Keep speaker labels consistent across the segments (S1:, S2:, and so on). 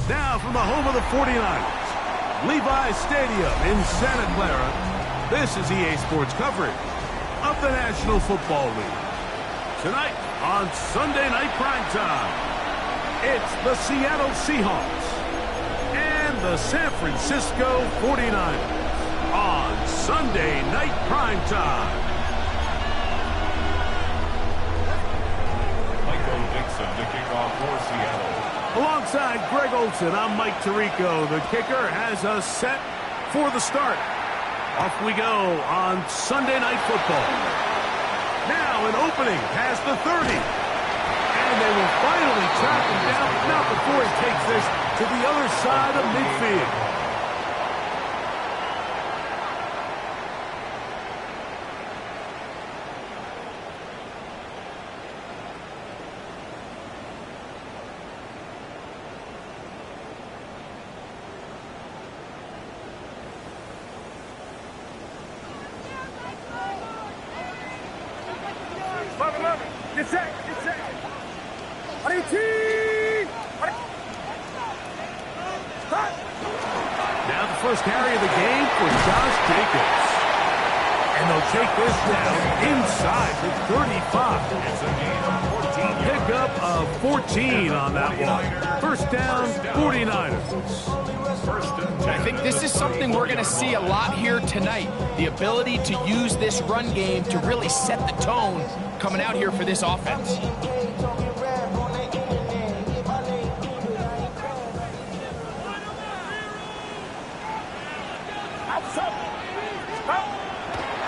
S1: Now from the home of the 49ers, Levi's Stadium in Santa Clara, this is EA Sports coverage of the National Football League. Tonight on Sunday Night Primetime, it's the Seattle Seahawks and the San Francisco 49ers on Sunday Night Primetime.
S2: To kick off for Seattle.
S1: Alongside Greg Olson, I'm Mike Tirico. The kicker has us set for the start. Off we go on Sunday Night Football. Now an opening past the 30. And they will finally track him down, not before he takes this to the other side of midfield.
S3: Get set.
S1: Now the first carry of the game for Josh Jacobs. And they'll take this down inside the 35.
S2: It's a gain of 14 yards.
S1: Pickup of 14 on that one. First down, 49ers.
S2: First and 10.
S4: I think this is something we're going to see a lot here tonight. The ability to use this run game to really set the tone coming out here for this offense.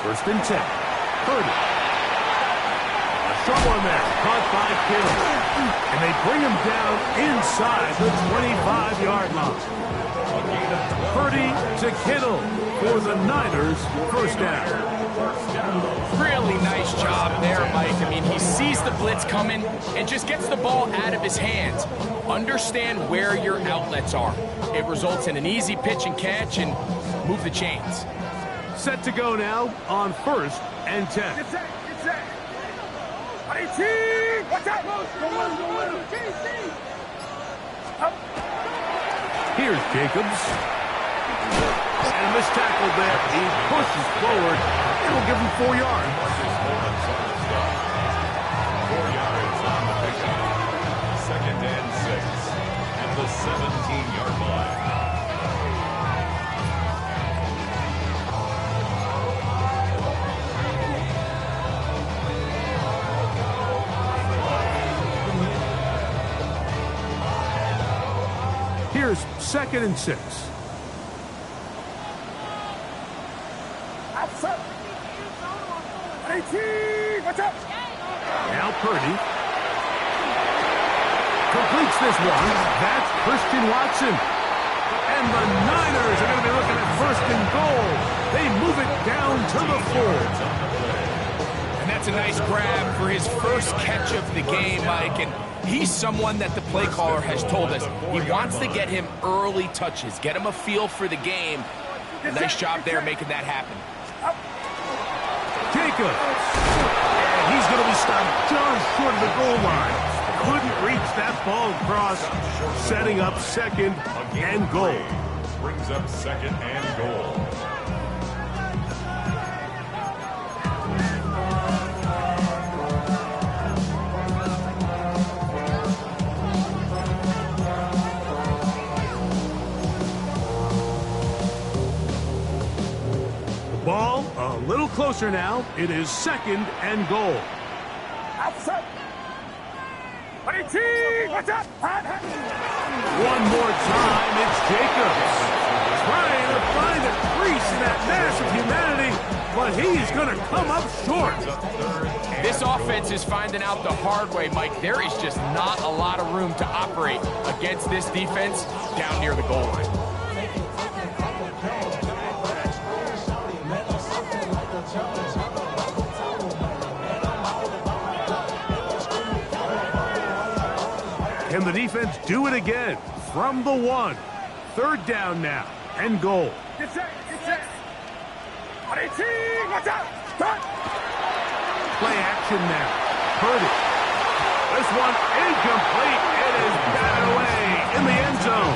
S1: First and 10. Purdy. A short one there. Caught by Kittle. And they bring him down inside the 25-yard line. Purdy to Kittle for the Niners. First down.
S4: Really nice job there, Mike. I mean, he sees the blitz coming and just gets the ball out of his hands. Understand where your outlets are. It results in an easy pitch and catch and move the chains.
S1: Set to go now on first and 10.
S3: Get set. Watch out.
S1: Here's Jacobs. And this tackle there, he pushes forward. It'll give him 4 yards.
S2: 4 yards on the pickup. Second and 6 at the 17-yard line.
S1: Here's second and 6.
S3: Watch out.
S1: Now Purdy completes this one. That's Christian Watson. And the Niners are going to be looking at first and goal. They move it down to the 4.
S4: And that's a nice grab for his first catch of the game, Mike. And he's someone that the play caller has told us he wants to get him early touches, get him a feel for the game. Nice job there making that happen.
S1: Jacobs. And he's going to be stopped just short of the goal line. Couldn't reach that ball across, setting up second and goal.
S2: Brings up second and goal.
S1: Ball a little closer now. It is second and goal.
S3: Outside. Watch out.
S1: One more time, it's Jacobs. Trying to find a crease in that mass of humanity, but he's going to come up short.
S4: This offense is finding out the hard way, Mike. There is just not a lot of room to operate against this defense down near the goal line.
S1: Can the defense do it again from the 1? Third down now and goal.
S3: Get set. Watch out. Start.
S1: Play action now. Purdy. This one incomplete. It is batted away in the end zone.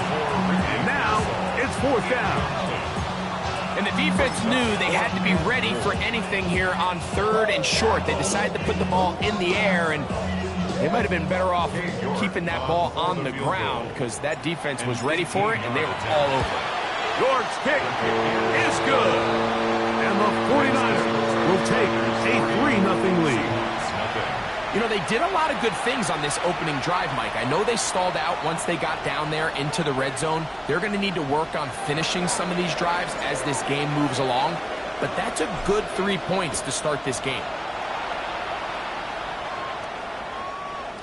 S1: And now it's 4th down.
S4: And the defense knew they had to be ready for anything here on 3rd and short. They decided to put the ball in the air, and they might have been better off keeping that ball on the ground because that defense was ready for it, and they were all over it.
S1: York's kick is good. And the 49ers will take a 3-0 lead.
S4: You know, they did a lot of good things on this opening drive, Mike. I know they stalled out once they got down there into the red zone. They're going to need to work on finishing some of these drives as this game moves along. But that's a good 3 points to start this game.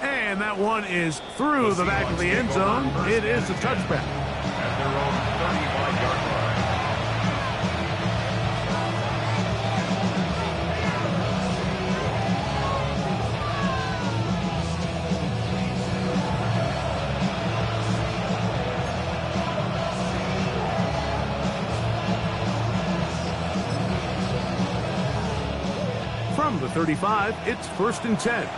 S1: And that one is through the back of the end zone. It is a touchback.
S2: At their own 35-yard line.
S1: From the 35, it's 1st and 10.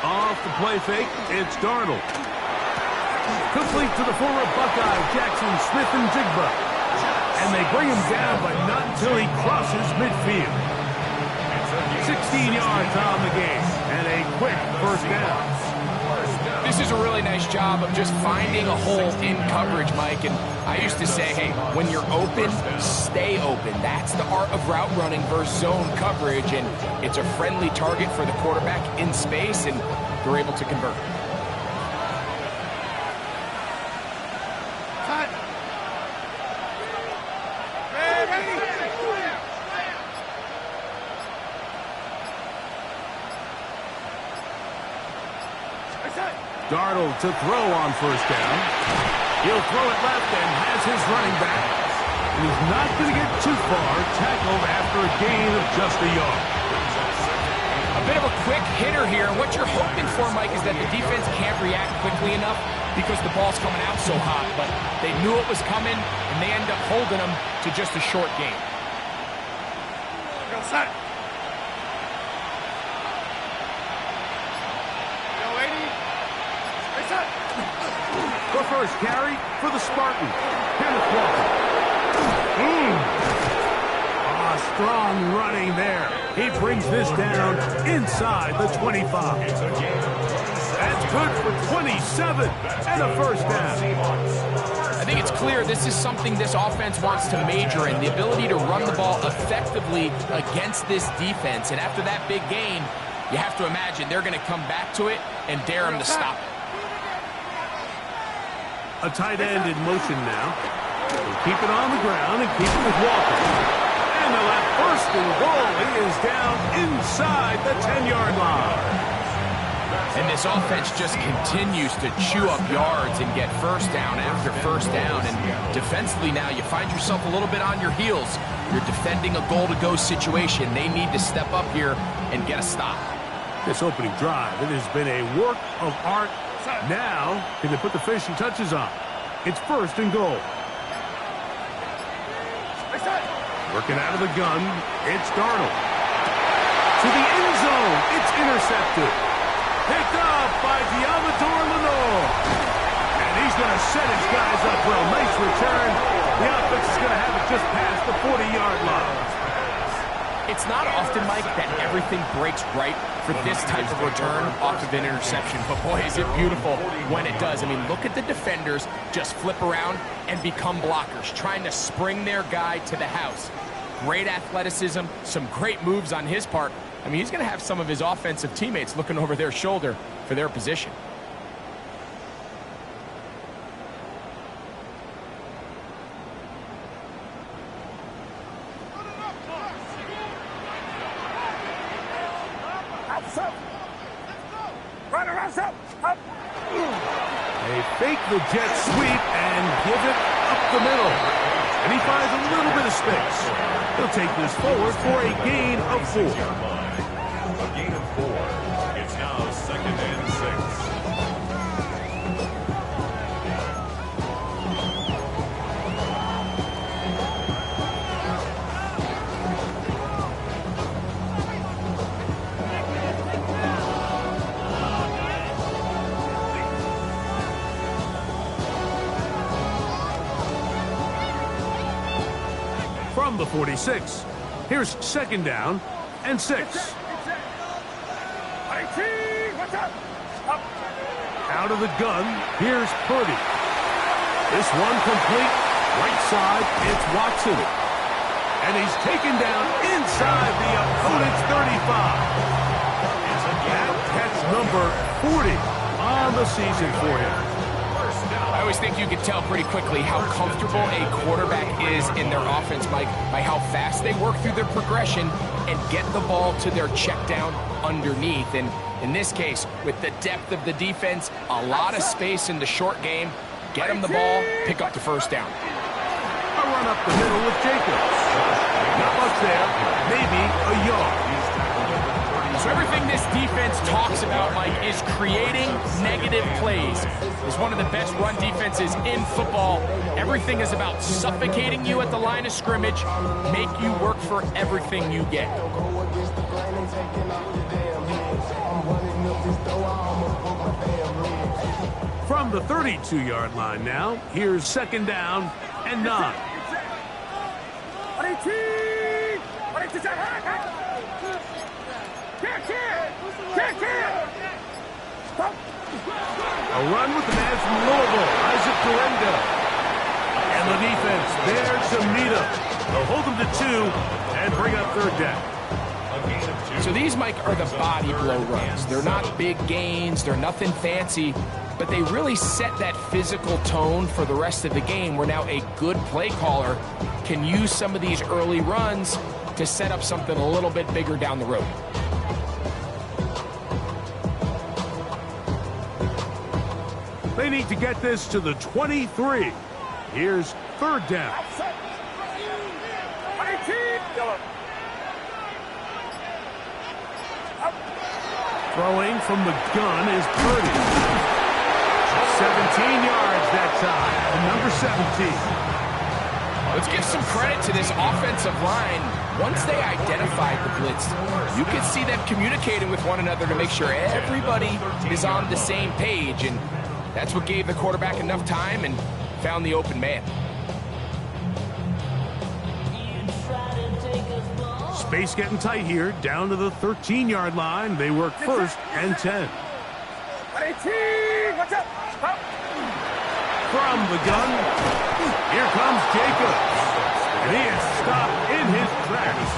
S1: Off the play fake, it's Darnold. Complete to the former Buckeye, Jackson Smith-Njigba. And they bring him down, but not until he crosses midfield. 16 yards on the game, and a quick 1st down.
S4: This is a really nice job of just finding a hole in coverage, Mike. And I used to say, hey, when you're open, stay open. That's the art of route running versus zone coverage. And it's a friendly target for the quarterback in space, and they're able to convert.
S1: Darnold to throw on 1st down. He'll throw it left and has his running back. And he's not going to get too far. Tackled after a gain of just a yard.
S4: A bit of a quick hitter here. And what you're hoping for, Mike, is that the defense can't react quickly enough because the ball's coming out so hot. But they knew it was coming, and they end up holding them to just a short gain.
S1: The first carry for the Spartans. Kenneth Walker. Strong running there. He brings this down inside the 25. That's good for 27 and a 1st down.
S4: I think it's clear this is something this offense wants to major in, the ability to run the ball effectively against this defense. And after that big gain, you have to imagine they're going to come back to it and dare him to stop it.
S1: A tight end in motion now. He'll keep it on the ground and keep it with Walker. And the left 1st and goal. He is down inside the 10-yard line.
S4: And this offense just continues to chew up yards and get 1st down after 1st down. And defensively now, you find yourself a little bit on your heels. You're defending a goal-to-go situation. They need to step up here and get a stop.
S1: This opening drive, it has been a work of art. Now, can they put the finishing touches on? It's 1st and goal. Working out of the gun, it's Darnold. To the end zone, it's intercepted. Picked up by Diamador Lenore. And he's going to set his guys up well. Nice return. The offense is going to have it just past the 40-yard line.
S4: It's not often, Mike, that everything breaks right for this type of return off of an interception. But, boy, is it beautiful when it does. I mean, look at the defenders just flip around and become blockers, trying to spring their guy to the house. Great athleticism, some great moves on his part. I mean, he's going to have some of his offensive teammates looking over their shoulder for their position.
S1: They fake the jet sweep and give it up the middle. And he finds a little bit of space. He'll take this forward for a gain of 4.
S2: A gain of 4. It's now 2nd and 6.
S1: From the 46, here's second down and 6. Out of the gun, here's Purdy. This one complete, right side, it's Watson. And he's taken down inside the opponent's 35. That catch number 40 on the season for him.
S4: I always think you can tell pretty quickly how comfortable a quarterback is in their offense, Mike, by how fast they work through their progression and get the ball to their check down underneath. And in this case, with the depth of the defense, a lot of space in the short game, get them the ball, pick up the first down.
S1: A run up the middle with Jacobs. Not much there, maybe a yard.
S4: So everything this defense talks about, Mike, is creating negative plays. It's one of the best run defenses in football. Everything is about suffocating you at the line of scrimmage, make you work for everything you get.
S1: From the 32-yard line now, here's second down and 9. A run with the man from Louisville, Isaac Durendo. And the defense there to meet him. They'll hold him to 2 and bring up third down.
S4: So these, Mike, are the body blow runs. They're not big gains, they're nothing fancy, but they really set that physical tone for the rest of the game where now a good play caller can use some of these early runs to set up something a little bit bigger down the road.
S1: They need to get this to the 23. Here's third down. Throwing from the gun is Purdy. 17 yards that time, number 17.
S4: Let's give some credit to this offensive line. Once they identified the blitz, you could see them communicating with one another to make sure everybody is on the same page, and that's what gave the quarterback enough time and found the open man.
S1: Space getting tight here, down to the 13-yard line. They work first and 10. From the gun, here comes Jacobs. And he is stopped in his tracks.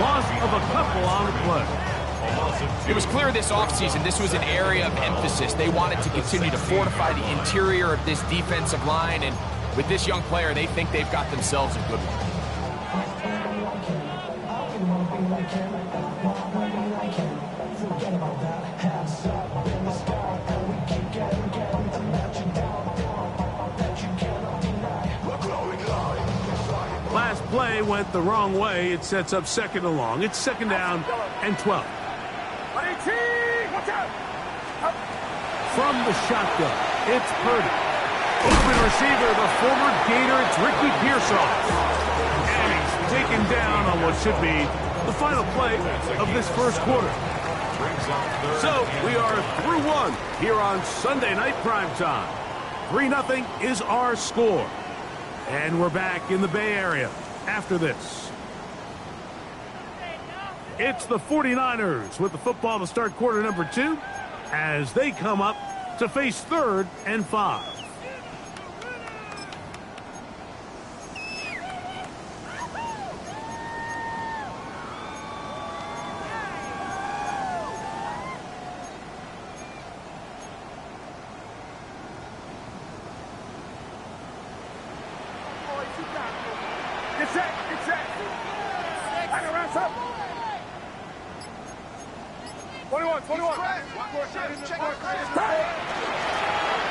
S1: Loss of a couple on the play.
S4: It was clear this offseason this was an area of emphasis. They wanted to continue to fortify the interior of this defensive line, and with this young player, they think they've got themselves a good one.
S1: Last play went the wrong way. It sets up second and long. It's second down and 12. From the shotgun, it's Purdy. Open receiver, the former Gator, it's Ricky Pearsall. And he's taken down on what should be the final play of this first quarter. So we are through one here on Sunday Night Primetime. 3-0 is our score. And we're back in the Bay Area after this. It's the 49ers with the football to start quarter number 2 as they come up to face 3rd and 5.
S3: Get set, get set. I can run up. 21.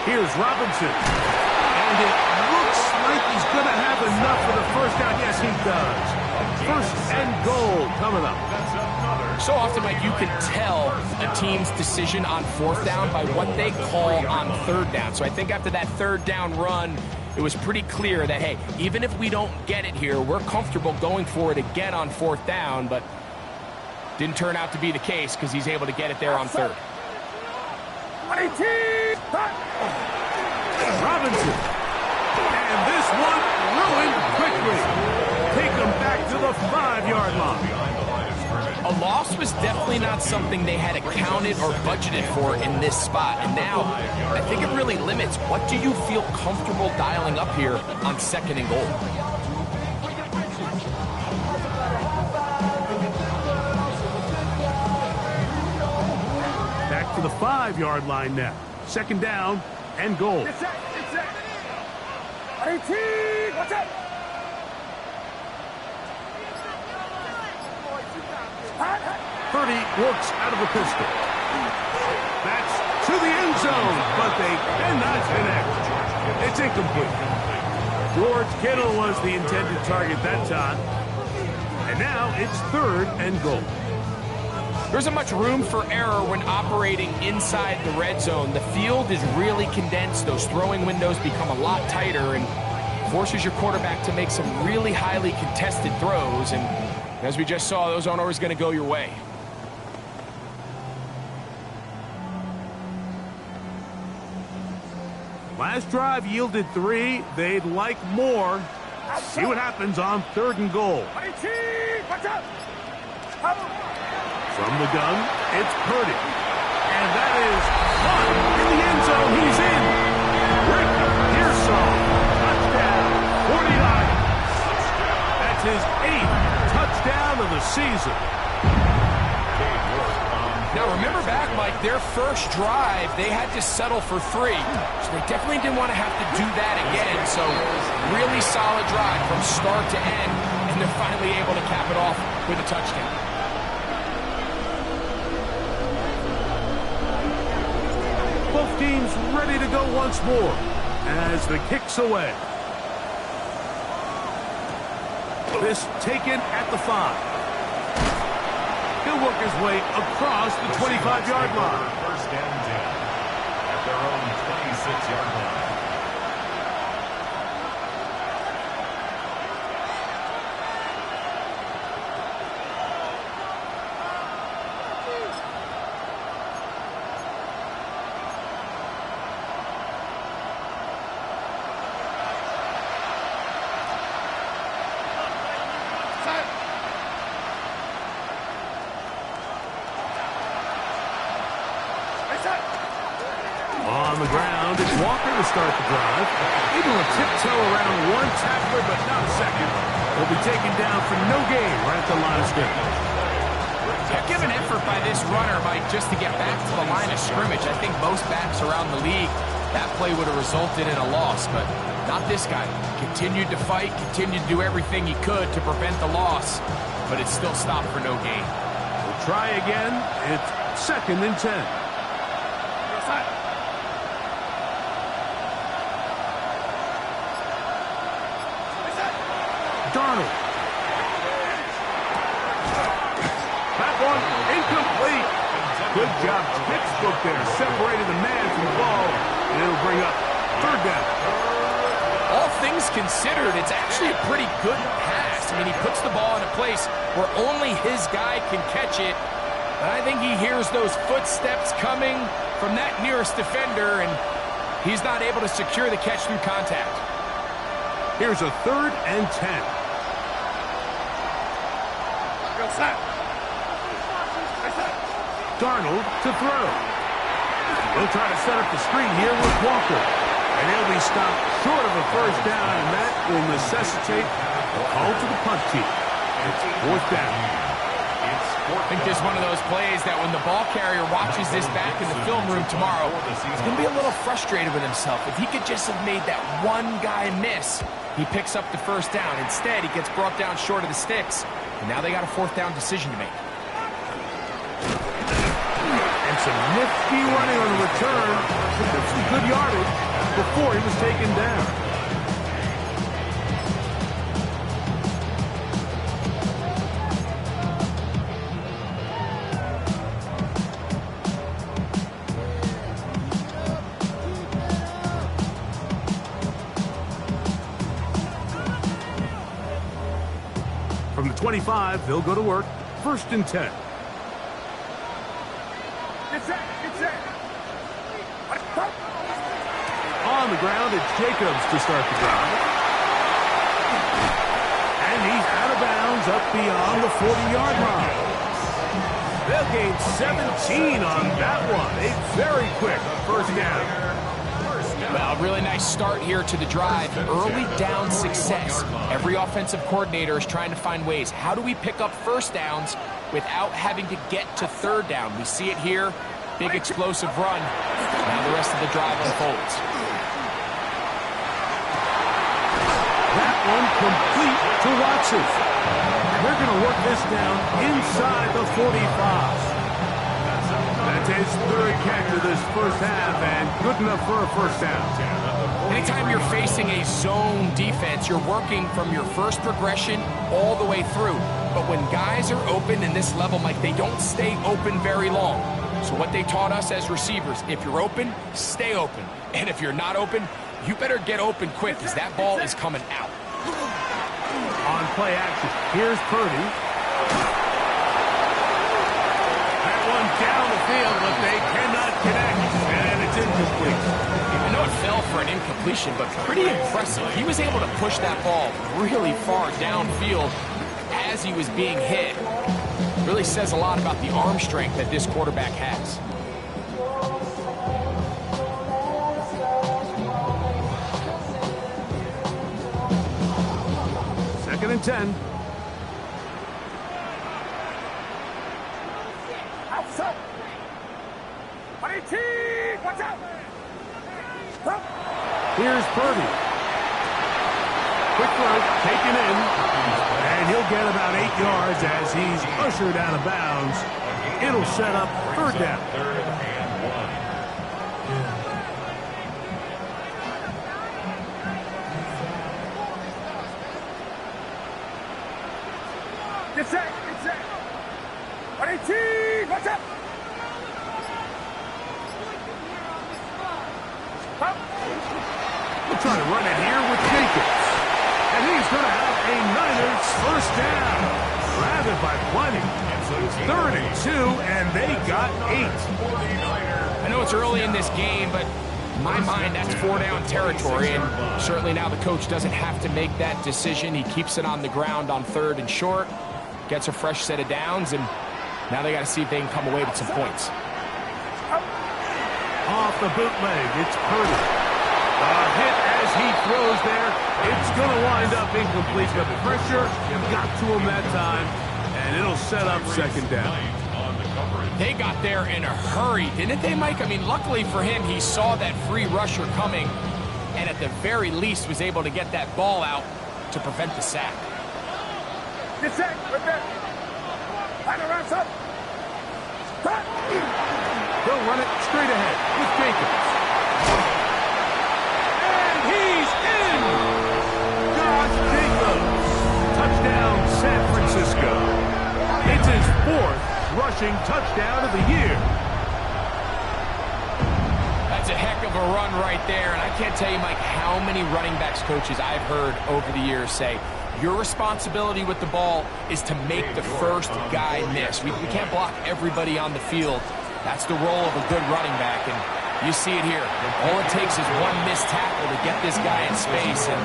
S1: Here's Robinson. And it looks like he's going to have enough for the first down. Yes, he does. First and goal coming up.
S4: So often, Mike, you can tell a team's decision on 4th down by what they call on 3rd down. So I think after that 3rd down run, it was pretty clear that, hey, even if we don't get it here, we're comfortable going for it again on 4th down, but didn't turn out to be the case because he's able to get it there on 3rd.
S1: Robinson. And this one ruined quickly. Take him back 25-yard line.
S2: Behind the line of scrimmage.
S4: A loss was definitely not something they had accounted or budgeted for in this spot. And now, I think it really limits what do you feel comfortable dialing up here on 2nd and goal.
S1: Back to the 5-yard line now. 2nd down and goal.
S3: Get set, get set. 18, watch out.
S1: Purdy works out of a pistol. That's to the end zone, but they cannot connect. It's incomplete. George Kittle was the intended target that time. And now it's 3rd and goal.
S4: There isn't much room for error when operating inside the red zone. The field is really condensed. Those throwing windows become a lot tighter and forces your quarterback to make some really highly contested throws. And as we just saw, those aren't always going to go your way.
S1: Last drive yielded 3. They'd like more. See what happens on 3rd and goal.
S3: 18, watch out.
S1: From the gun, it's Purdy. And that is caught in the end zone. He's in. Rick Pearsall, touchdown, 49. That's his 8th touchdown of the season.
S4: Now remember back, Mike, their first drive, they had to settle for 3. So they definitely didn't want to have to do that again. So really solid drive from start to end. And they're finally able to cap it off with a touchdown.
S1: Both teams ready to go once more as the kick's away. This taken at the 5. He'll work his way across the 25-yard line.
S2: 1st and 10 at their own 26-yard line.
S1: On the ground, it's Walker to start the drive. Able to tiptoe around one tackler, but not a second. He'll be taken down for no gain right at the line of scrimmage.
S4: Yeah, give an effort by this runner, Mike, just to get back to the line of scrimmage. I think most backs around the league, that play would have resulted in a loss, but not this guy. Continued to fight, continued to do everything he could to prevent the loss, but it still stopped for no gain.
S1: We'll try again. It's 2nd and 10. Darnold. That one incomplete. Good job. Textbook there. Separated the man from the ball, and it'll bring up 3rd down.
S4: All things considered, it's actually a pretty good pass. I mean, he puts the ball in a place where only his guy can catch it. And I think he hears those footsteps coming from that nearest defender, and he's not able to secure the catch through contact.
S1: Here's a 3rd and 10. Darnold to throw. He'll try to set up the screen here with Walker. And he'll be stopped short of a 1st down, and that will necessitate a call to the punt team. It's 4th down.
S4: I think this is one of those plays that when the ball carrier watches this back in the film room tomorrow, he's going to be a little frustrated with himself. If he could just have made that one guy miss, he picks up the 1st down. Instead, he gets brought down short of the sticks, and now they got a 4th down decision to make.
S1: And some nifty running on the return. Took up some good yardage before he was taken down. From the 25, they'll go to work. 1st and 10. On the ground, it's Jacobs to start the drive. And he's out of bounds goes up beyond the 40-yard line. They'll gain 17 on that one. A very quick first down.
S4: Well, really nice start here to the drive. Early down success. Every offensive coordinator is trying to find ways. How do we pick up first downs without having to get to third down? We see it here. Big explosive run. Now the rest of the drive unfolds.
S1: That one complete to Watson. They're going to work this down inside the 45. That's his third catch of this first half, and good enough for a first down.
S4: Anytime you're facing a zone defense, you're working from your first progression all the way through. But when guys are open in this level, Mike, they don't stay open very long. So what they taught us as receivers, if you're open, stay open. And if you're not open, you better get open quick, because that ball is coming out.
S1: On play action, here's Purdy. That one down the field, but they cannot connect, and it's incomplete.
S4: I know it fell for an incompletion, but pretty impressive. He was able to push that ball really far downfield as he was being hit. Really says a lot about the arm strength that this quarterback has.
S1: Second and 10.
S3: Outside. 18. Watch out.
S1: Here's Purdy. Quick throw, taken in, and he'll get about 8 yards as he's ushered out of bounds. It'll set up third down.
S2: Third and
S3: 1. Get set. Get set. 18. Watch out.
S1: We'll try to run it here with Jacobs. And he's going to have a Niners first down. Rather by plenty. Third and 2, and they got 8.
S4: I know it's early in this game, but in my mind, that's 4-down territory, and certainly now the coach doesn't have to make that decision. He keeps it on the ground on third and short, gets a fresh set of downs, and now they got to see if they can come away with some points.
S1: Off the bootleg, it's Purdy. A hit as he throws there. It's going to wind up incomplete. The pressure got to him that time, and it'll set up second down.
S4: They got there in a hurry, didn't they, Mike? I mean, luckily for him, he saw that free rusher coming, and at the very least was able to get that ball out to prevent the sack.
S3: Get set. Right there. Line around up.
S1: They'll run it straight ahead with Jacobs. And he's in! Josh Jacobs. Touchdown, San Francisco. It's his 4th rushing touchdown of the year.
S4: That's a heck of a run right there, and I can't tell you, Mike, how many running backs coaches I've heard over the years say, your responsibility with the ball is to make the first guy miss. We can't block everybody on the field. That's the role of a good running back, and you see it here. All it takes is one missed tackle to get this guy in space, and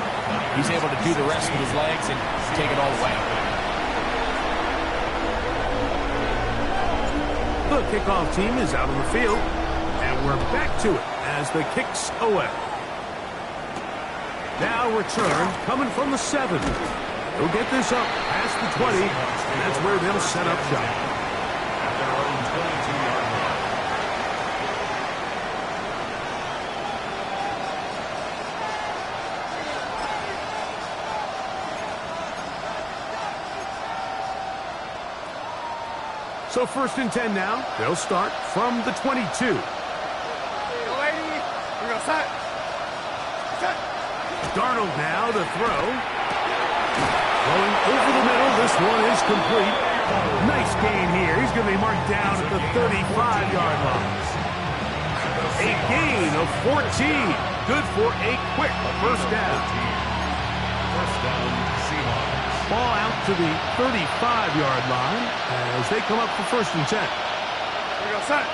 S4: he's able to do the rest with his legs and take it all away.
S1: The kickoff team is out on the field, and we're back to it as the kick's away. Now return coming from the 7. They'll get this up past the 20, and that's where they'll set up shop. So first and 10 now. They'll start from the 22.
S3: Go, lady. We go set. Set.
S1: Darnold now to throw. Going over the middle. This one is complete. Nice gain here. He's going to be marked down at the 35-yard line. A gain of 14. Good for a quick first down.
S2: First down, Seahawks.
S1: Ball out to the 35-yard line as they come up for first and 10.
S3: We go set.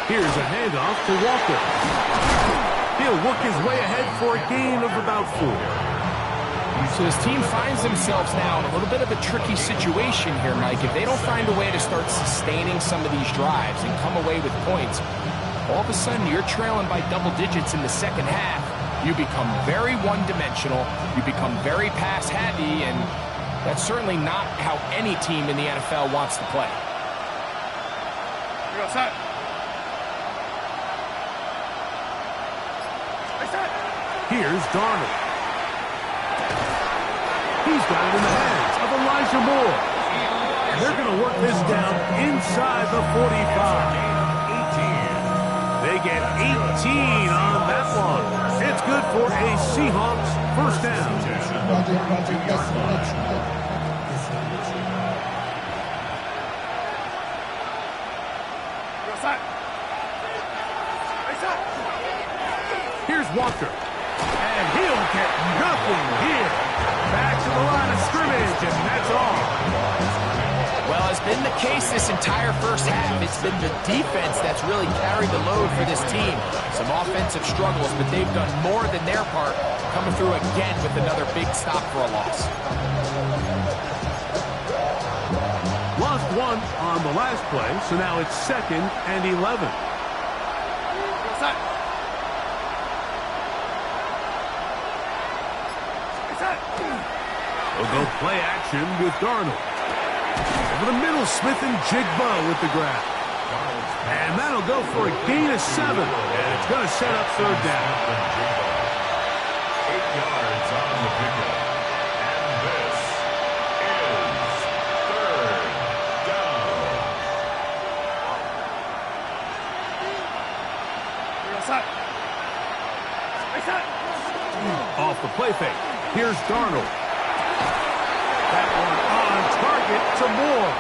S1: Here's a handoff to Walker. he'll work his way ahead for a gain of about 4.
S4: So this team finds themselves now in a little bit of a tricky situation here, Mike. If they don't find a way to start sustaining some of these drives and come away with points, all of a sudden you're trailing by double digits in the second half. You become very one-dimensional, you become very pass-heavy, and that's certainly not how any team in the NFL wants to play.
S3: You're outside.
S1: Here's Darnold. He's got it in the hands of Elijah Moore. And they're going to work this down inside the 45. They get 18 on that one. It's good for a Seahawks first down. Here's Walker. And he'll get nothing here. Back to the line of scrimmage, and that's all.
S4: Well, it's been the case this entire first half. It's been the defense that's really carried the load for this team. Some offensive struggles, but they've done more than their part, coming through again with another big stop for a loss.
S1: Lost one on the last play, so now it's 2nd and 11. They'll go play action with Darnold. Over the middle, Smith and Jigba with the grab. And that'll go for a gain of 7. And it's going to set up third down.
S2: 8 yards on the pickup. And this is third down.
S1: Off the play fake. Here's Darnold. That one on target to Moore.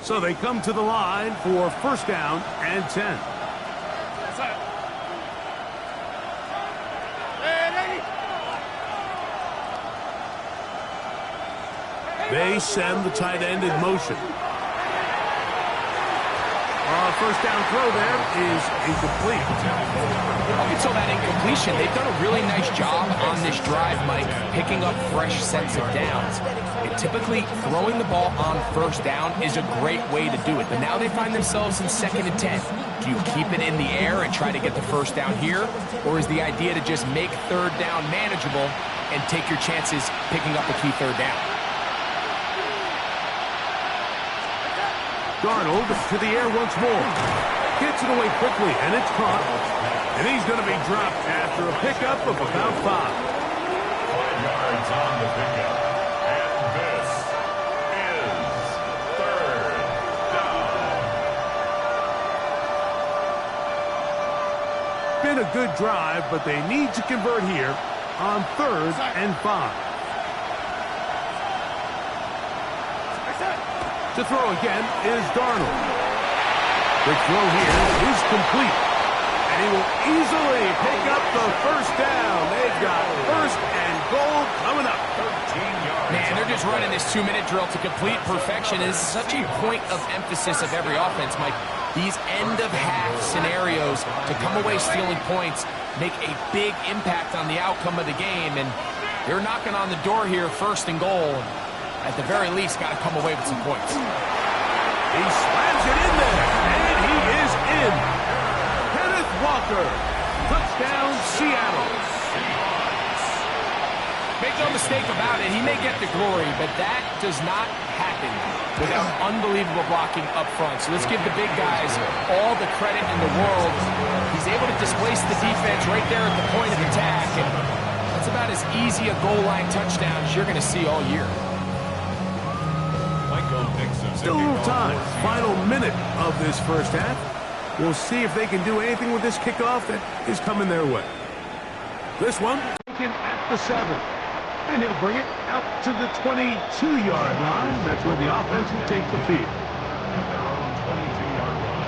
S1: So they come to the line for first down and 10. They send the tight end in motion. First down throw there is incomplete.
S4: Up until that incompletion, they've done a really nice job on this drive, Mike, picking up fresh sets of downs. And typically, throwing the ball on first down is a great way to do it. But now they find themselves in 2nd and 10. Do you keep it in the air and try to get the first down here? Or is the idea to just make third down manageable and take your chances picking up a key third down?
S1: Darnold to the air once more. Gets it away quickly, and it's caught. And he's going to be dropped after a pickup of about 5.
S2: 5 yards on the pickup. And this is third down.
S1: Been a good drive, but they need to convert here on 3rd and 5. To throw again is Darnold. The throw here is complete. And he will easily pick up the first down. They've got first and goal coming up.
S2: 13 yards.
S4: Man, they're just running this 2-minute drill to complete perfection. Is such a point of emphasis of every offense, Mike. These end-of-half scenarios to come away stealing points make a big impact on the outcome of the game. And they're knocking on the door here, 1st and goal. At the very least, got to come away with some points.
S1: He slams it in there, and he is in. Kenneth Walker, touchdown Seattle.
S4: Make no mistake about it, he may get the glory, but that does not happen without unbelievable blocking up front. So let's give the big guys all the credit in the world. He's able to displace the defense right there at the point of attack, and that's about as easy a goal line touchdown as you're going to see all year.
S1: Still a little time. Final minute of this first half. We'll see if they can do anything with this kickoff that is coming their way. This one taken at the 7. And he'll bring it out to the 22-yard line. That's where the offense will take the field.
S2: At their own 22-yard line.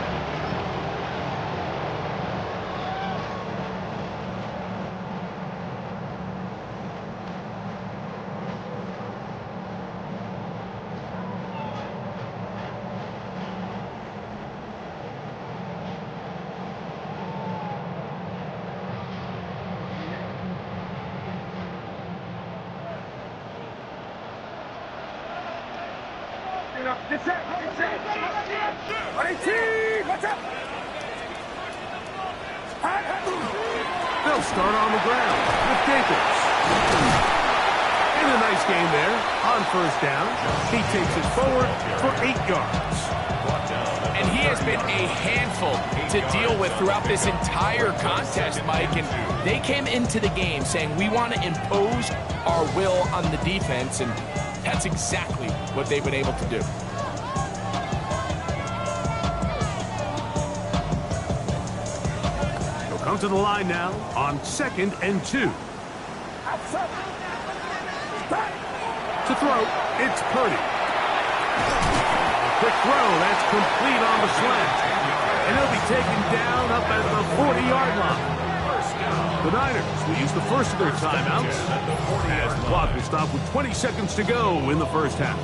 S3: Get set! Get set! 18! What's up?
S1: They'll start on the ground with Jacobs. And a nice game there on first down. He takes it forward for 8 yards.
S4: And he has been a handful to deal with throughout this entire contest, Mike. And they came into the game saying, we want to impose our will on the defense, and that's exactly what they've been able to do.
S1: They'll come to the line now on 2nd and 2. To throw, it's Purdy. Quick throw, that's complete on the slant. And he'll be taken down up at the 40-yard line. The Niners will use the first of their timeouts as the clock will stop with 20 seconds to go in the first half.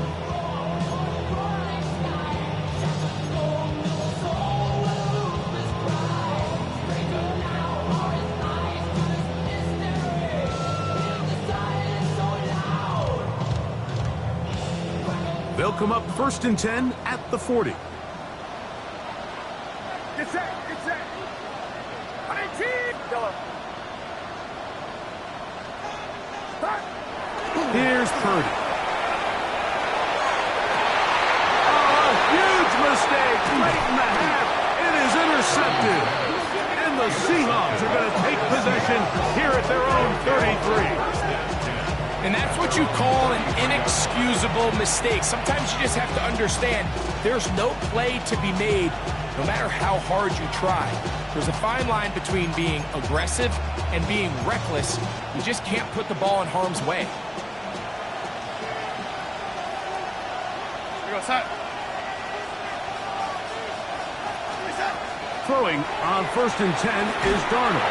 S1: They'll come up 1st and 10 at the 40.
S3: Get set! Get set! 18! Go.
S1: Here's Purdy. Oh, a huge mistake late in the half. It is intercepted. And the Seahawks are going to take possession here at their own 33.
S4: And that's what you call an inexcusable mistake. Sometimes you just have to understand there's no play to be made, no matter how hard you try. There's a fine line between being aggressive and being reckless. You just can't put the ball in harm's way.
S3: Here goes, set.
S1: Throwing on 1st and 10 is Darnold.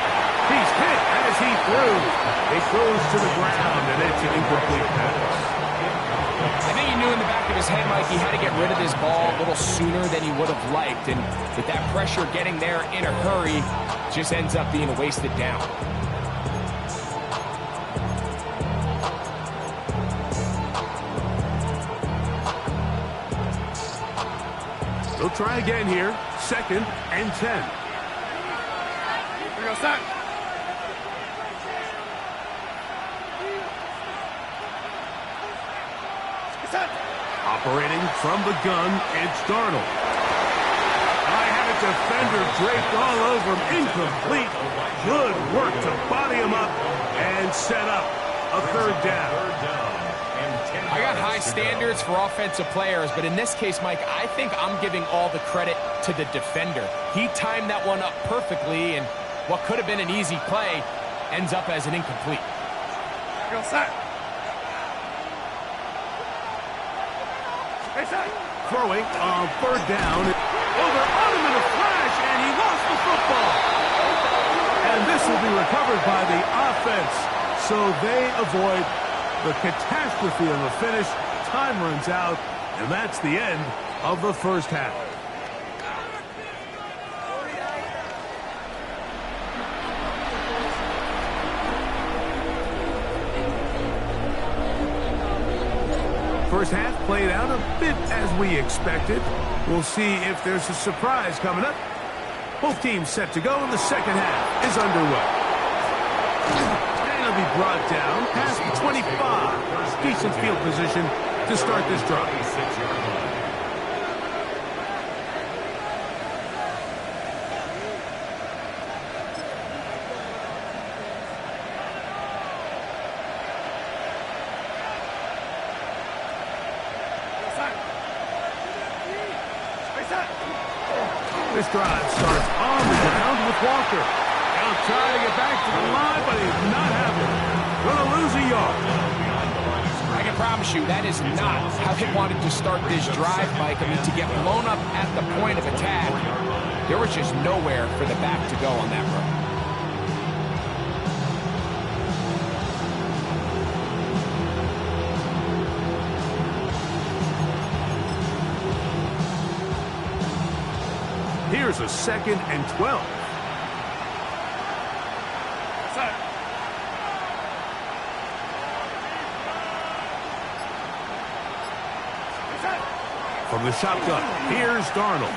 S1: He's hit as he throws. It goes to the ground, and it's an incomplete pass.
S4: I think he knew in the back of his head, Mike, he had to get rid of this ball a little sooner than he would have liked. And with that pressure getting there in a hurry, just ends up being a wasted down.
S1: They'll try again here. 2nd and 10.
S3: Here we go, set. Set.
S1: Operating from the gun, it's Darnold. I had a defender draped all over him. Incomplete. Good work to body him up and set up a 3rd down.
S4: I got high standards for offensive players, but in this case, Mike, I think I'm giving all the credit to the defender. He timed that one up perfectly, and what could have been an easy play ends up as an incomplete.
S3: Go set. Hey, set.
S1: Throwing on 3rd down. Over on him in a flash, and he lost the football. And this will be recovered by the offense, so they avoid the catastrophe of the finish. Time runs out, and that's the end of the 1st half. First half played out a bit as we expected. We'll see if there's a surprise coming up. Both teams set to go, and the 2nd half is underway. He'll be brought down past the 25. Decent field position to start this drive. This drive starts on the ground with Walker. He'll try to get back to the line, but he's not having it. Gonna lose a yard.
S4: I can promise you that is not how he wanted to start this drive, Mike. I mean, to get blown up at the point of attack, there was just nowhere for the back to go on that run.
S1: Here's a 2nd and 12. From the shotgun, here's Darnold.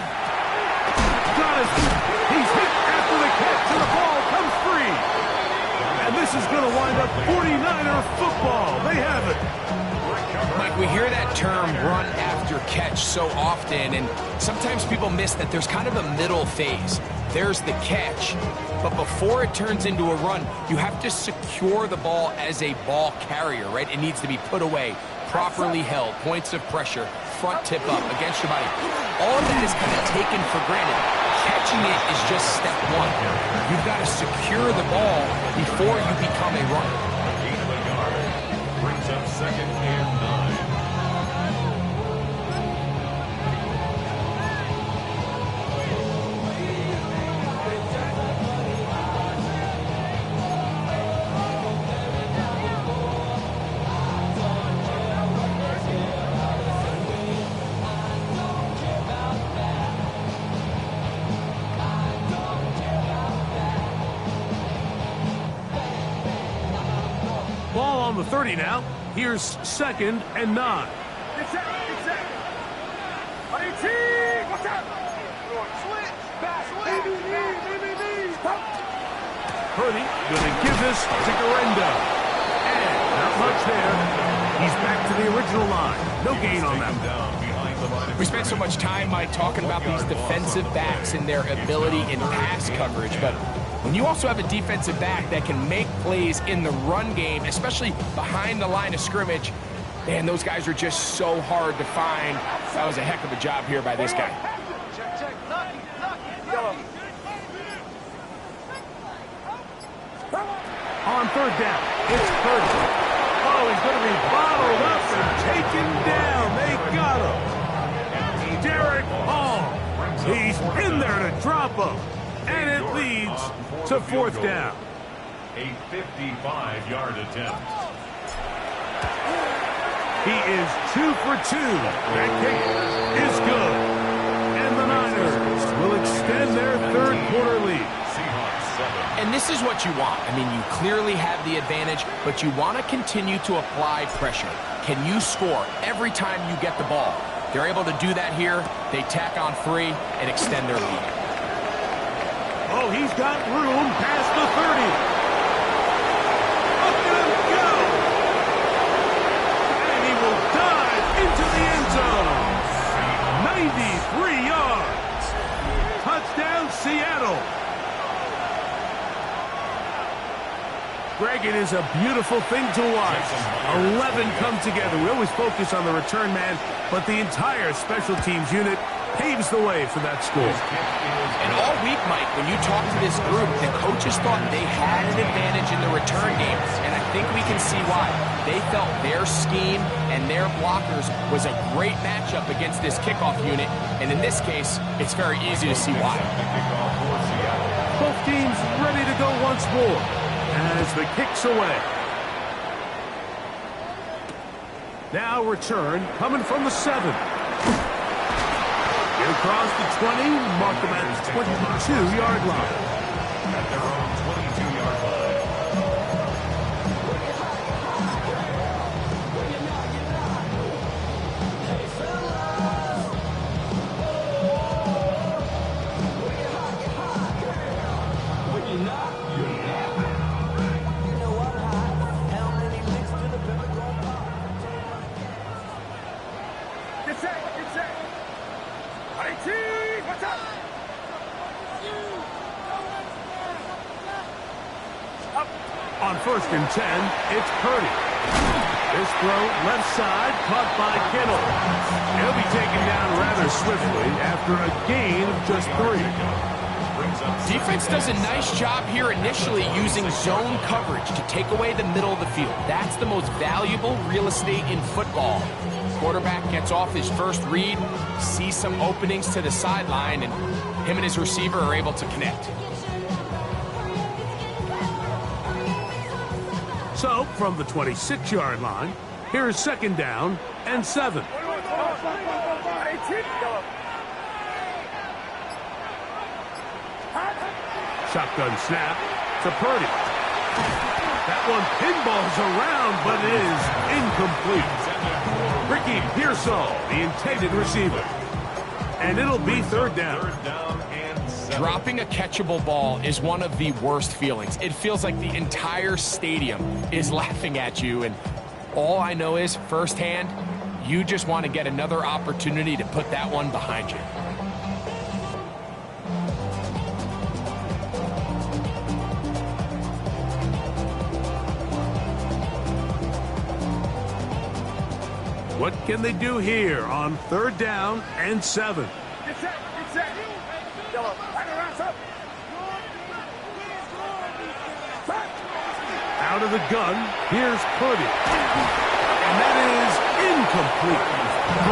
S1: Got his feet. He's hit after the catch, and the ball comes free. And this is going to wind up 49er football. They have it.
S4: Mike, we hear that term run after catch so often, and sometimes people miss that there's kind of a middle phase. There's the catch, but before it turns into a run, you have to secure the ball as a ball carrier, right? It needs to be put away, properly held, points of pressure, front tip up against your body. All of that is kind of taken for granted. Catching it is just step one. You've got to secure the ball before you become a runner.
S2: Brings up 2nd and 9.
S1: Ball on the 30 now. Here's 2nd and 9.
S3: Get set. Get set. On your team. What's up? Switch. Back. Switch.
S1: Purdy going to give this to Garendo. And not much there. He's back to the original line. No gain on that.
S4: We spent so much time, Mike, talking about these defensive backs and their ability in pass coverage, but when you also have a defensive back that can make plays in the run game, especially behind the line of scrimmage, man, those guys are just so hard to find. That was a heck of a job here by this guy.
S1: On 3rd down, it's Purdy. Oh, he's going to be bottled up and taken down. They got him. Derek Hall. He's in there to drop tempo. And it leads to fourth down.
S2: A 55-yard attempt.
S1: He is 2 for 2. That kick is good. And the Niners will extend their third quarter lead.
S2: Seahawks 7.
S4: And this is what you want. I mean, you clearly have the advantage, but you want to continue to apply pressure. Can you score every time you get the ball? They're able to do that here. They tack on 3 and extend their lead.
S1: Oh, he's got room past the 30. Up and go. And he will dive into the end zone. 93 yards. Touchdown, Seattle. Greg, it is a beautiful thing to watch. 11 come together. We always focus on the return man, but the entire special teams unit paves the way for that score.
S4: And all week, Mike, when you talk to this group, the coaches thought they had an advantage in the return game, and I think we can see why. They felt their scheme and their blockers was a great matchup against this kickoff unit, and in this case, it's very easy to see why.
S1: Both teams ready to go once more as the kick's away. Now return coming from the 7. Get across the 20, mark them at the 22-yard line.
S2: At their own 22-yard line.
S3: Get set, get set. What's up?
S1: On 1st and 10, it's Purdy. This throw left side caught by Kittle. He'll be taken down rather swiftly after a gain of just 3.
S4: Defense does a nice job here initially using zone coverage to take away the middle of the field. That's the most valuable real estate in football. Quarterback gets off his first read, sees some openings to the sideline, and him and his receiver are able to connect.
S1: So, from the 26-yard line, here is 2nd down and 7. Shotgun snap to Purdy. That one pinballs around, but it is incomplete. Ricky Pearsall, the intended receiver. And it'll be 3rd down.
S4: Dropping a catchable ball is one of the worst feelings. It feels like the entire stadium is laughing at you, and all I know is, firsthand, you just want to get another opportunity to put that one behind you.
S1: What can they do here on 3rd down and 7?
S3: Get set, get set. Yellow, right around, up.
S1: Out of the gun, here's Purdy. And that is incomplete.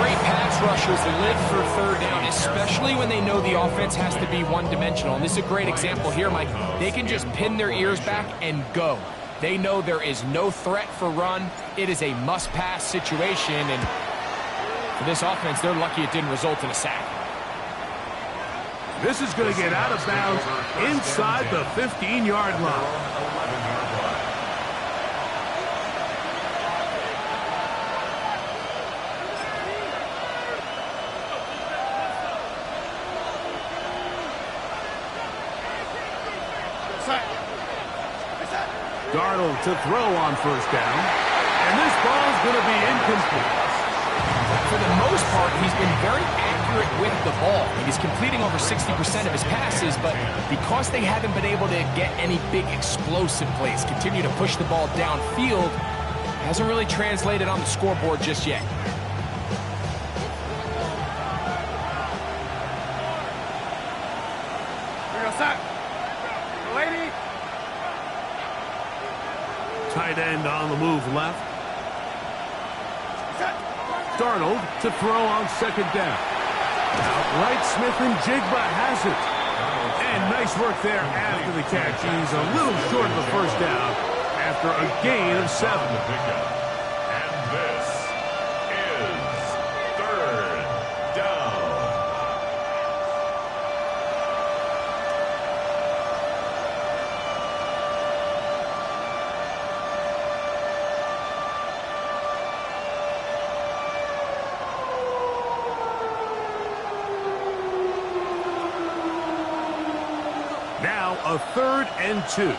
S4: Great pass rushers live for 3rd down, especially when they know the offense has to be one-dimensional. And this is a great example here, Mike. They can just pin their ears back and go. They know there is no threat for run. It is a must-pass situation, and for this offense, they're lucky it didn't result in a sack.
S1: This is going to get out of bounds inside the 15-yard line. Darnold to throw on 1st down. And this ball is going to be incomplete.
S4: For the most part, he's been very accurate with the ball. He's completing over 60% of his passes, but because they haven't been able to get any big explosive plays, continue to push the ball downfield, hasn't really translated on the scoreboard just yet.
S3: Lady.
S1: Tight end on the move left. Darnold to throw on 2nd down. Outright Smith and Jigba has it. And nice work there after the catch. He's a little short of the first down after a gain of 7.
S2: And this is 3rd down.
S1: Now a 3rd and 2.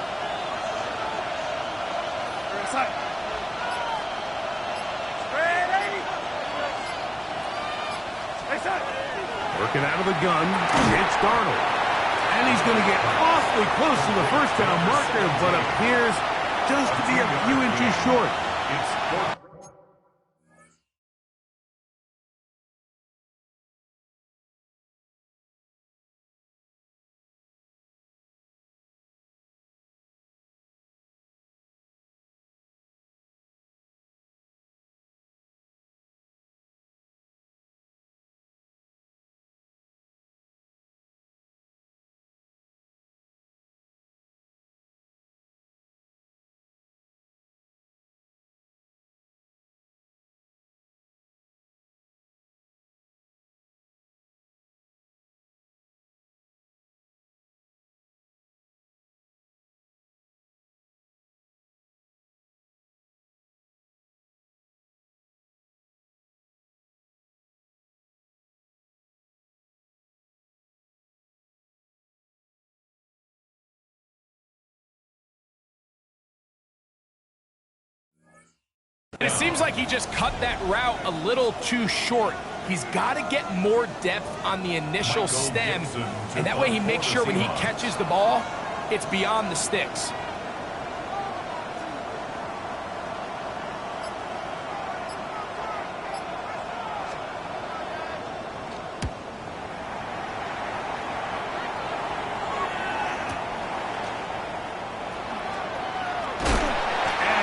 S1: Working out of the gun, it's Darnold. And he's going to get awfully close to the first down marker, but appears just to be a few inches short.
S2: It's 4th.
S4: It seems like he just cut that route a little too short. He's got to get more depth on the initial stem, and that way he makes sure when he catches the ball, it's beyond the sticks.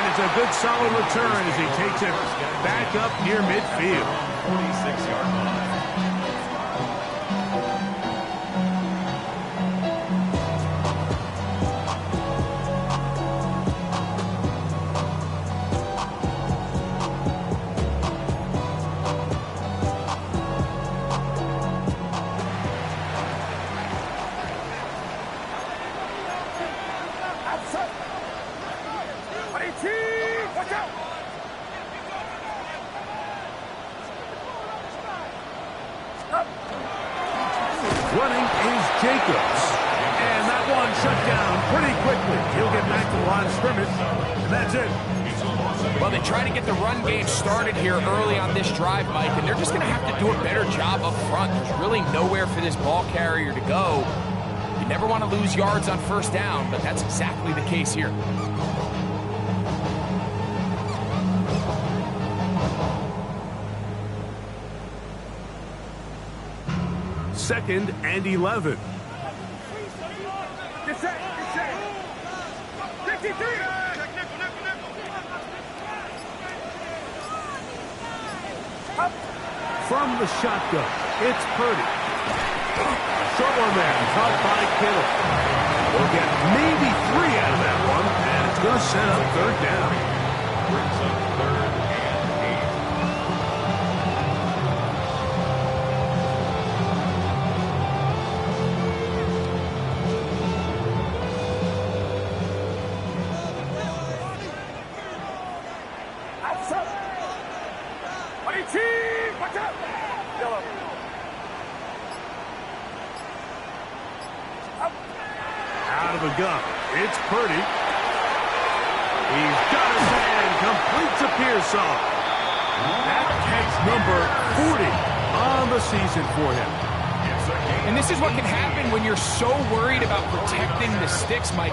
S1: It's a good solid return as he takes it back up near midfield.
S2: 46-yard line.
S1: Running is Jacobs. And that one shut down pretty quickly. He'll get back to the line of scrimmage, and that's it.
S4: Well, they try to get the run game started here early on this drive, Mike, and they're just going to have to do a better job up front. There's really nowhere for this ball carrier to go. You never want to lose yards on first down, but that's exactly the case here.
S1: 2nd and 11.
S3: Get set, get set. 53.
S1: From the shotgun, it's Purdy. Short one there, caught by Kittle. We'll get maybe 3 out of that one, and it's going to set up 3rd down.
S2: Brings up 3rd and 8.
S1: Out of the gun, it's Purdy. He's got his man, completes a Pearsall. That takes number 40 on the season for him.
S4: And this is what can happen when you're so worried about protecting the sticks, Mike.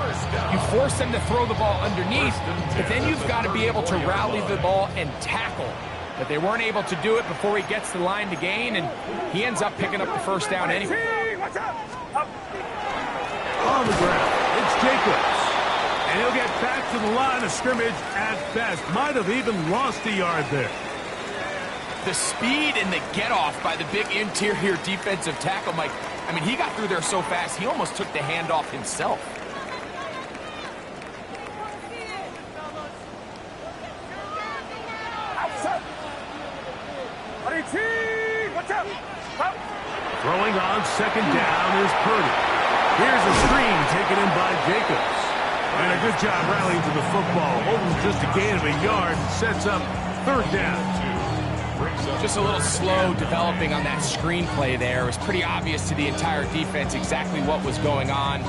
S4: You force them to throw the ball underneath, but then you've got to be able to rally the ball and tackle. But they weren't able to do it before he gets the line to gain, and he ends up picking up the first down anyway.
S1: On the ground, it's Jacobs. And he'll get back to the line of scrimmage at best. Might have even lost a yard there.
S4: The speed and the get-off by the big interior defensive tackle, Mike, I mean, he got through there so fast, he almost took the handoff himself.
S1: Throwing on second down is Purdy. Here's a screen taken in by Jacobs. And a good job rallying to the football. Holds just a gain of a yard and sets up third down.
S4: Just a little slow developing on that screenplay there. It was pretty obvious to the entire defense exactly what was going on.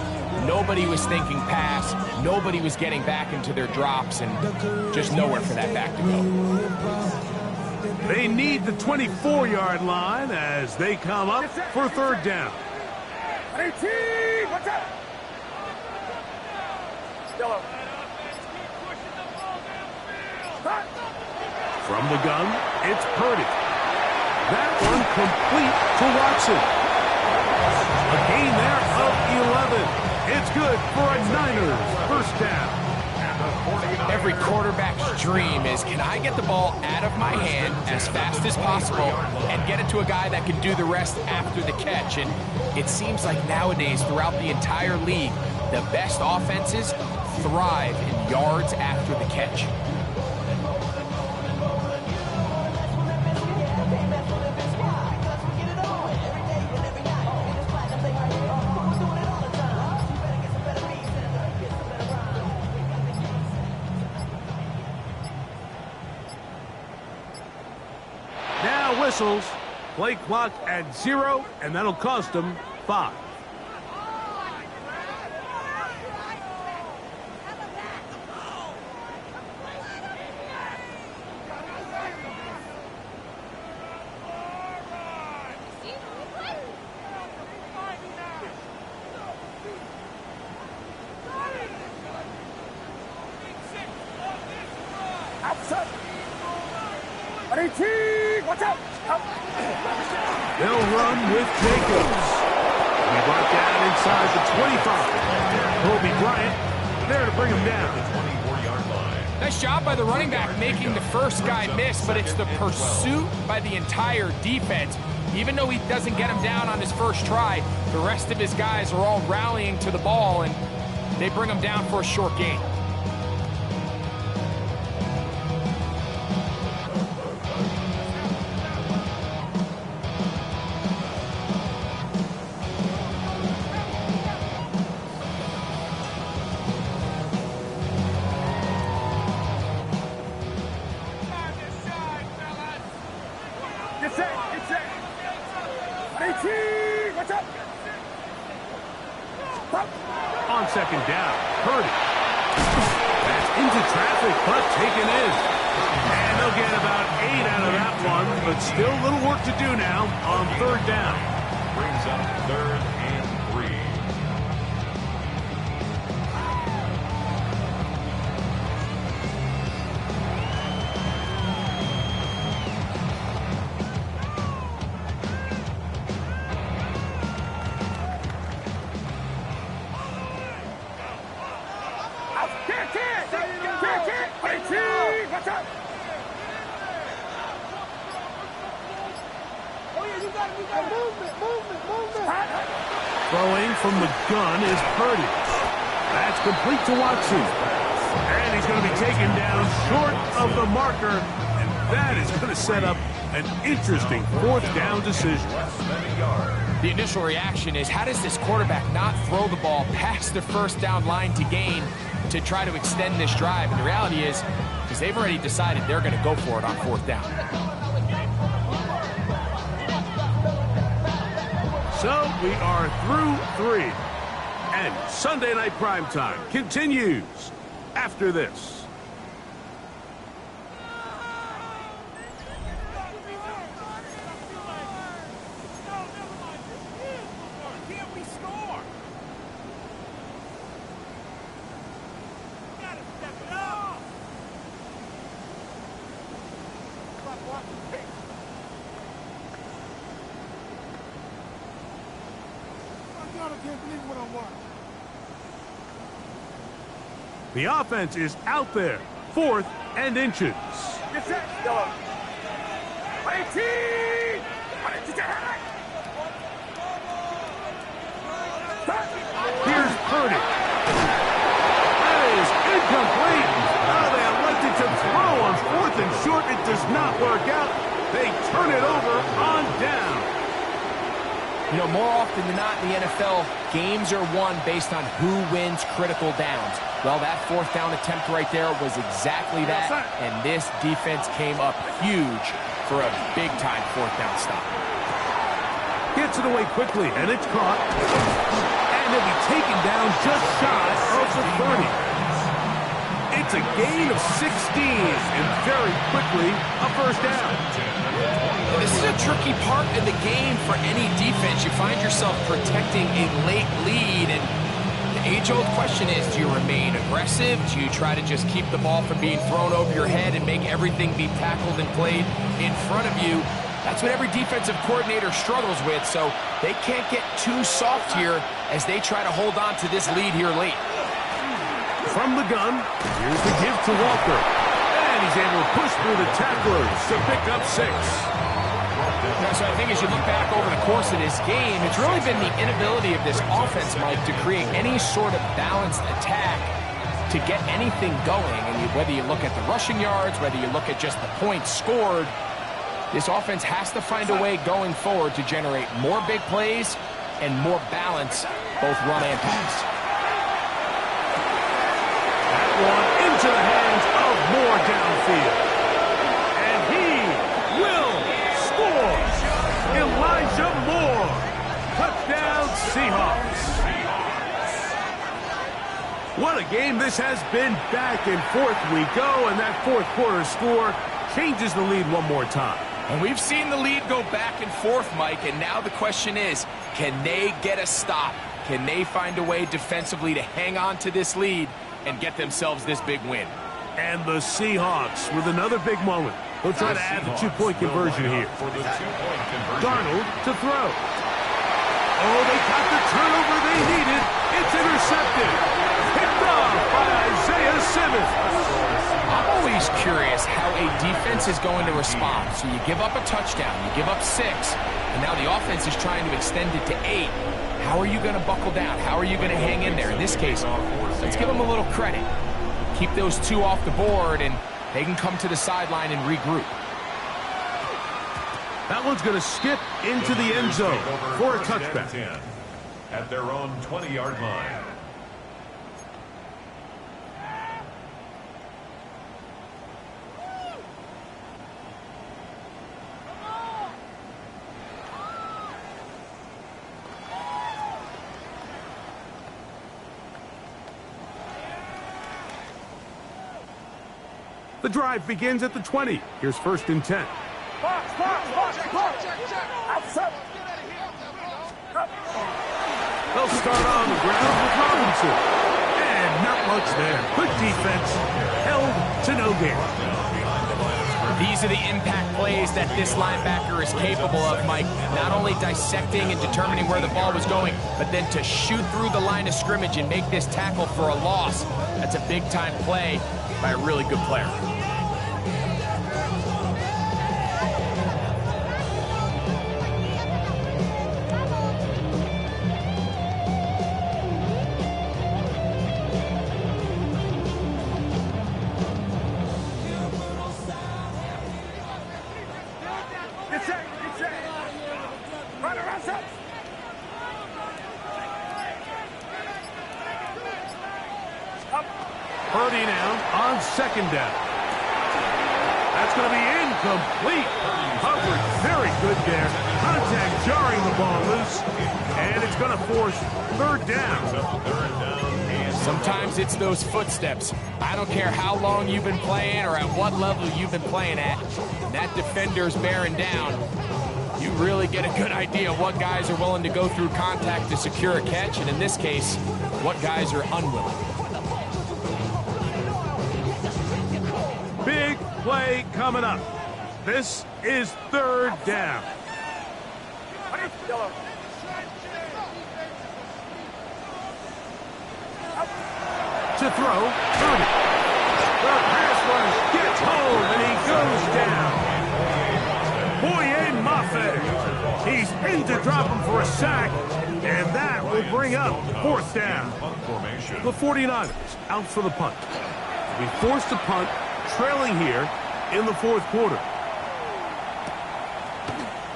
S4: Nobody was thinking pass. Nobody was getting back into their drops, and just nowhere for that back to go.
S1: They need the 24-yard line as they come up for third down.
S3: 18, what's up? Yellow.
S1: From the gun, it's Purdy. That one complete to Watson. A gain there of 11. It's good for a Niners first down.
S4: Every quarterback's dream is, can I get the ball out of my hand as fast as possible and get it to a guy that can do the rest after the catch? And it seems like nowadays, throughout the entire league, the best offenses thrive in yards after the catch.
S1: Whistles, play clock at 0, and that'll cost them 5.
S3: Watch out!
S1: They'll run with Jacobs. He brought down inside the 25. Kobe Bryant there to bring him down. The 24-yard line.
S4: Nice job by the running back making the first guy miss, but it's the pursuit by the entire defense. Even though he doesn't get him down on his first try, the rest of his guys are all rallying to the ball, and they bring him down for a short gain.
S1: On second down, Purdy. That's into traffic, but taken in. And they'll get about 8 out of that one, but still a little work to do now on third down.
S2: Brings up 3rd and 3.
S1: Throwing from the gun is Purdy. That's complete to Watson. And he's going to be taken down short of the marker. And that is going to set up an interesting fourth down decision.
S4: The initial reaction is, how does this quarterback not throw the ball past the first down line to gain to try to extend this drive? And the reality is, because they've already decided they're going to go for it on fourth down.
S1: So we are through 3. And Sunday Night Primetime continues after this. The offense is out there. 4th and inches.
S3: Get set. Yellow. 18.
S1: Here's Purdy. That is incomplete. Oh, they elected to throw on 4th and short. It does not work out. They turn it over on down.
S4: You know, more often than not in the NFL, games are won based on who wins critical downs. Well, that 4th down attempt right there was exactly that, and this defense came up huge for a big-time 4th down stop.
S1: Gets it away quickly, and it's caught. And it'll be taken down just shy of the 30. It's a gain of 16, and very quickly, a first down.
S4: This is a tricky part of the game for any defense. You find yourself protecting a late lead, and the age-old question is, do you remain aggressive? Do you try to just keep the ball from being thrown over your head and make everything be tackled and played in front of you? That's what every defensive coordinator struggles with, so they can't get too soft here as they try to hold on to this lead here late.
S1: From the gun, here's the give to Walker. And he's able to push through the tacklers to pick up 6.
S4: So I think as you look back over the course of this game, it's really been the inability of this offense, Mike, to create any sort of balanced attack to get anything going. And whether you look at the rushing yards, whether you look at just the points scored, this offense has to find a way going forward to generate more big plays and more balance, both run and pass.
S1: That one into the hands of Moore downfield. And he will score. Elijah Moore. Touchdown Seahawks. What a game this has been. Back and forth we go, and that 4th quarter score changes the lead one more time.
S4: And we've seen the lead go back and forth, Mike, and now the question is, can they get a stop? Can they find a way defensively to hang on to this lead and get themselves this big win?
S1: And the Seahawks with another big moment. They'll try to add the 2-point conversion here. Darnold to throw. Oh, they got the turnover they needed. It's intercepted. Picked off by Isaiah Simmons.
S4: I'm always curious how a defense is going to respond. So you give up a touchdown, you give up 6, and now the offense is trying to extend it to 8. How are you going to buckle down? How are you going to hang in there? In this case, let's give them a little credit. Keep those 2 off the board, and they can come to the sideline and regroup.
S1: That one's going to skip into the end zone for a touchback.
S2: At their own 20-yard line.
S1: The drive begins at the 20. Here's 1st and 10.
S3: Box. Outside.
S1: They'll start on the ground with Robinson. And not much there. Good defense. Held to no gain.
S4: These are the impact plays that this linebacker is capable of, Mike. Not only dissecting and determining where the ball was going, but then to shoot through the line of scrimmage and make this tackle for a loss. That's a big-time play by a really good player.
S1: Purdy now on 2nd down. That's going to be incomplete. Coverage very good there. Contact jarring the ball loose. And it's going to force 3rd down.
S4: Sometimes it's those footsteps. I don't care how long you've been playing or at what level you've been playing at. When that defender's bearing down, you really get a good idea of what guys are willing to go through contact to secure a catch, and in this case, what guys are unwilling.
S1: Big play coming up. This is 3rd down. To throw, Purdy. The pass rush gets home, and he goes down. Boye Mafe. He's in to drop him for a sack. And that will bring up fourth down.
S2: Punt formation.
S1: The 49ers out for the punt. We forced to punt, trailing here in the fourth quarter.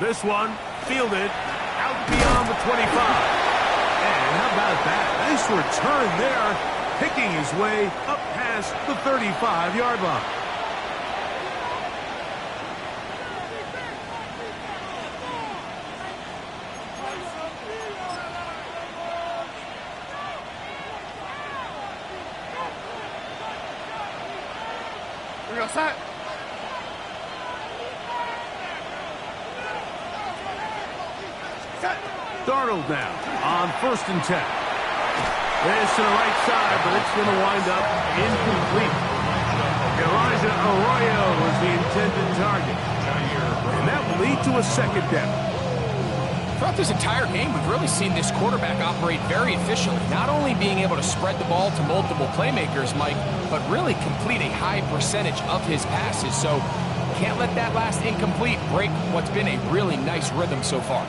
S1: This one fielded out beyond the 25. And how about that? Nice return there, picking his way up past the 35-yard line.
S3: We're going to set.
S1: Darnold now on 1st and 10. This to the right side, but it's going to wind up incomplete. Elijah Arroyo was the intended target. And that will lead to a second down.
S4: Throughout this entire game, we've really seen this quarterback operate very efficiently, not only being able to spread the ball to multiple playmakers, Mike, but really complete a high percentage of his passes. So can't let that last incomplete break what's been a really nice rhythm so far.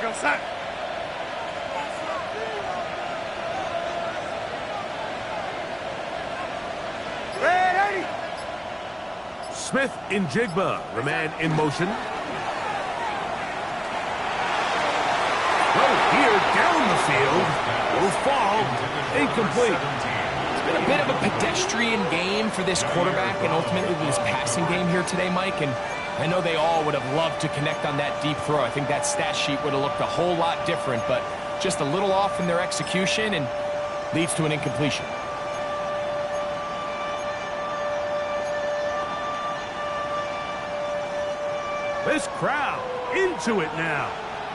S3: Go set. Ready.
S1: Smith and Jigba, the man in motion. Throw here down the field. Will fall. Incomplete.
S4: It's been a bit of a pedestrian game for this quarterback and ultimately this passing game here today, Mike. And I know they all would have loved to connect on that deep throw. I think that stat sheet would have looked a whole lot different, but just a little off in their execution and leads to an incompletion.
S1: This crowd into it now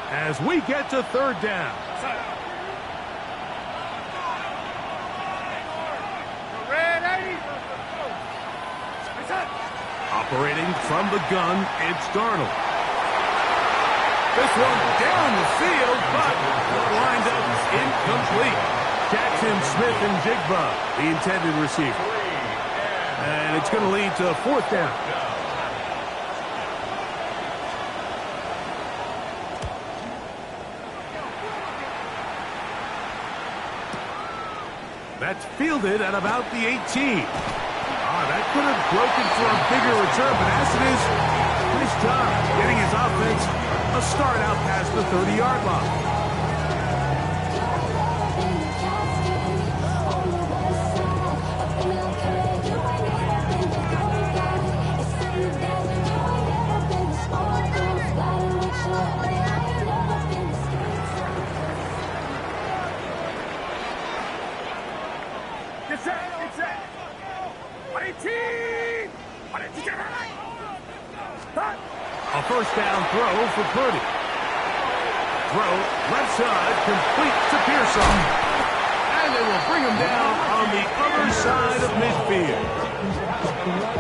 S1: as we get to third down.
S3: Ready.
S1: Operating from the gun, it's Darnold. This one down the field, but lined up incomplete. Jackson, Smith, and Jigba, the intended receiver. And it's going to lead to fourth down. That's fielded at about the 18. That could have broken for a bigger return, but as it is, nice job getting his offense a start out past the 30-yard line.
S3: Get set. Get set. 18.
S1: A first down throw for Purdy. Throw left side, complete to Pearson. And they will bring him down on the other side of midfield.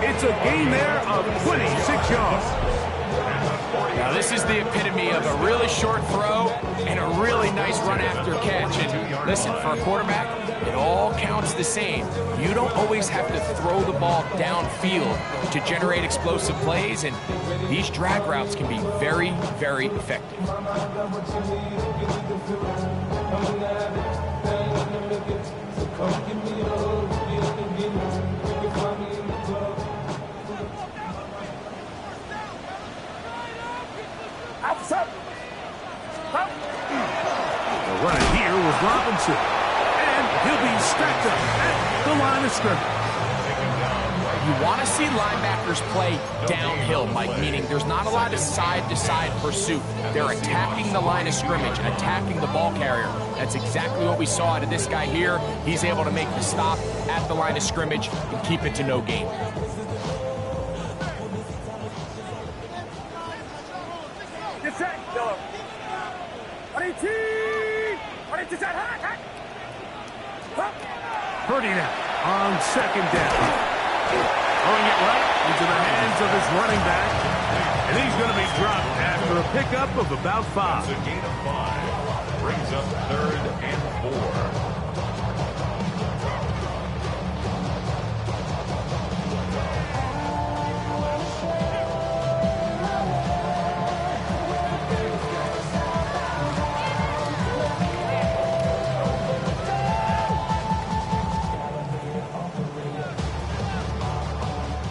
S1: It's a gain there of 26 yards.
S4: Now this is the epitome of a really short throw and a really nice run after catch. And listen, for a quarterback, it all counts the same. You don't always have to throw the ball downfield to generate explosive plays, and these drag routes can be very, very effective.
S1: The runner here was Robinson. And he'll be stacked up at the line of scrimmage.
S4: You want to see linebackers play downhill, Mike, meaning there's not a lot of side-to-side pursuit. They're attacking the line of scrimmage, attacking the ball carrier. That's exactly what we saw out of this guy here. He's able to make the stop at the line of scrimmage and keep it to no gain.
S3: Get set. Yellow. 18. 22 set.
S1: Purdy now on second down. Throwing it right into the hands of his running back. And he's going to be dropped after a pickup of about 5.
S2: It's a gain of 5. Brings up 3rd and 4.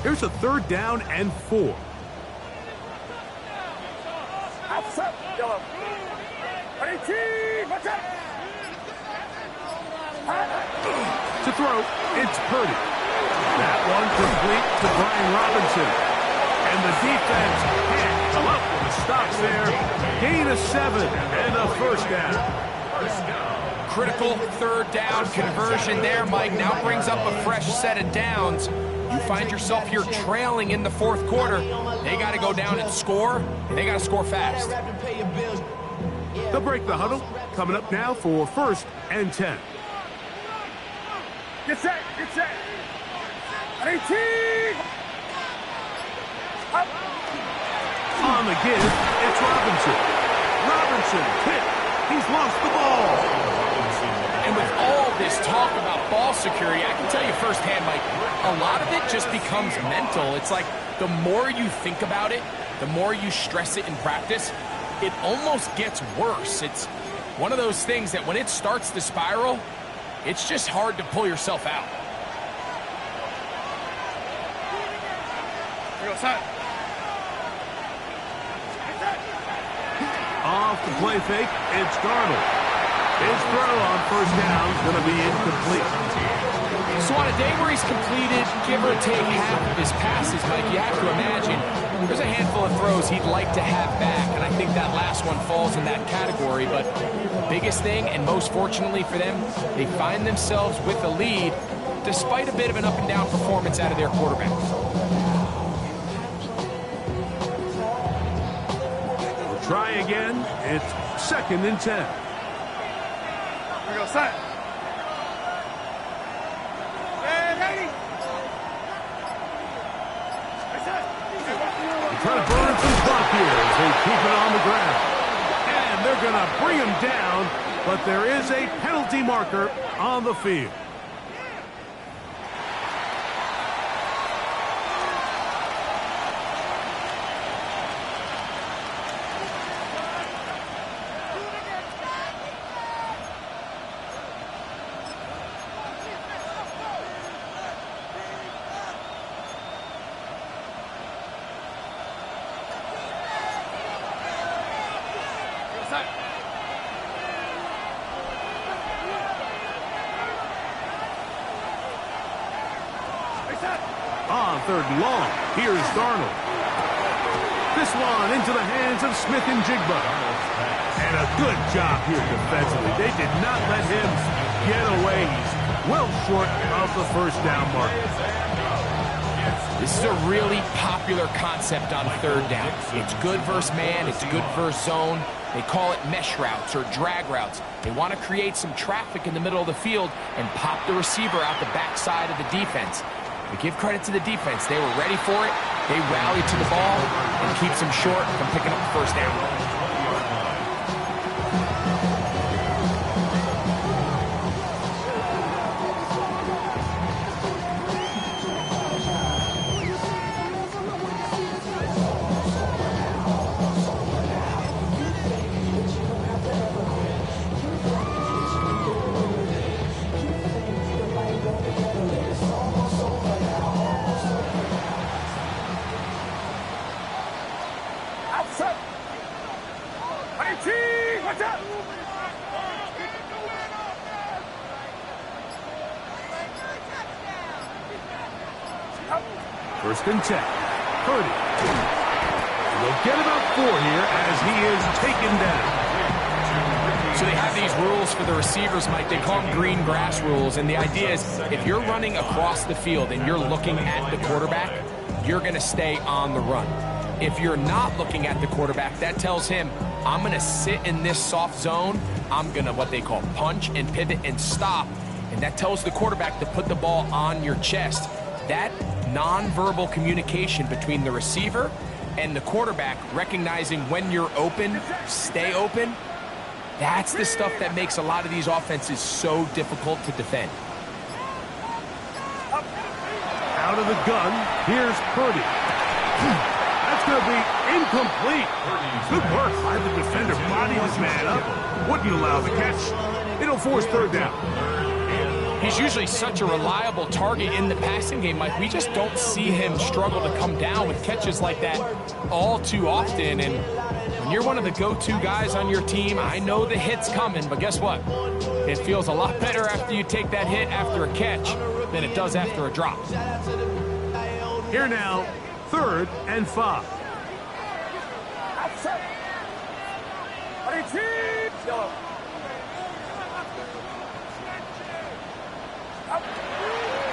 S1: Here's a 3rd down and 4.
S3: Outside, yellow. 18, watch out.
S1: To throw, it's Purdy. That one complete to Brian Robinson. And the defense can't come up with a stop there. Gain of 7 and a 1st down.
S4: Critical 3rd down conversion there, Mike. Now brings up a fresh set of downs. You find yourself here trailing in the 4th quarter. They got to go down and score, and they got to score fast.
S1: They'll break the huddle. Coming up now for 1st and 10.
S3: Get set, get set. 18. Up.
S1: On the give, it's Robinson. Robinson hit. He's lost the ball.
S4: And with all this talk about ball security, I can tell you firsthand, Mike, a lot of it just becomes mental. It's like the more you think about it, the more you stress it in practice, it almost gets worse. It's one of those things that when it starts to spiral, it's just hard to pull yourself out.
S1: Off the play fake, it's Darnold. His throw on 1st down is going to be incomplete.
S4: So on a day where he's completed, give or take half of his passes, Mike, you have to imagine there's a handful of throws he'd like to have back, and I think that last one falls in that category. But the biggest thing, and most fortunately for them, they find themselves with a lead despite a bit of an up-and-down performance out of their quarterback.
S1: We'll try again. It's 2nd and 10.
S3: We go set.
S1: Trying to burn some clock here as they keep it on the ground. And they're going to bring him down, but there is a penalty marker on the field. On 3rd and long, here's Darnold. This one into the hands of Smith and Jigba. And a good job here defensively. They did not let him get away. He's well short of the 1st down mark.
S4: This is a really popular concept on 3rd down. It's good versus man, it's good versus zone. They call it mesh routes or drag routes. They want to create some traffic in the middle of the field and pop the receiver out the backside of the defense. But give credit to the defense. They were ready for it. They rallied to the ball and keeps them short from picking up the 1st down.
S1: First and 10. Purdy. They'll get about 4 here as he is taken down.
S4: So they have these rules for the receivers, Mike. They call them green grass rules. And the idea is if you're running across the field and you're looking at the quarterback, you're going to stay on the run. If you're not looking at the quarterback, that tells him, I'm going to sit in this soft zone. I'm going to what they call punch and pivot and stop. And that tells the quarterback to put the ball on your chest. That nonverbal communication between the receiver and the quarterback, recognizing when you're open, stay open, that's the stuff that makes a lot of these offenses so difficult to defend.
S1: Out of the gun, here's Purdy. That's going to be incomplete. Good work by the defender. Body his man up. Wouldn't allow the catch. It'll force 3rd down.
S4: He's usually such a reliable target in the passing game, Mike. We just don't see him struggle to come down with catches like that all too often. And when you're one of the go-to guys on your team, I know the hit's coming, but guess what? It feels a lot better after you take that hit after a catch than it does after a drop.
S1: Here now, 3rd and 5.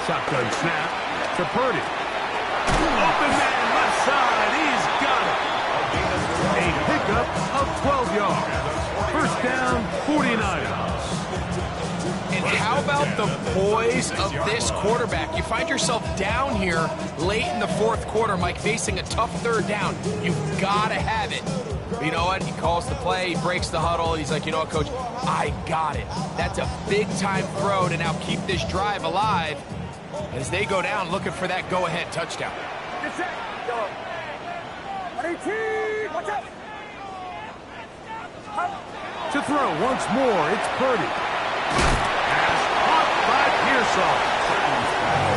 S1: Shotgun snap to Purdy. Open man, left side, he's got it. A pickup of 12 yards. First down, 49ers.
S4: And how about the poise of this quarterback? You find yourself down here late in the 4th quarter, Mike, facing a tough 3rd down. You've got to have it. But you know what? He calls the play, he breaks the huddle. He's like, you know what, Coach? I got it. That's a big-time throw to now keep this drive alive as they go down looking for that go-ahead touchdown.
S3: Get set. Go. 18. Watch out.
S1: To throw once more, it's Purdy. Pass caught by Pearsall.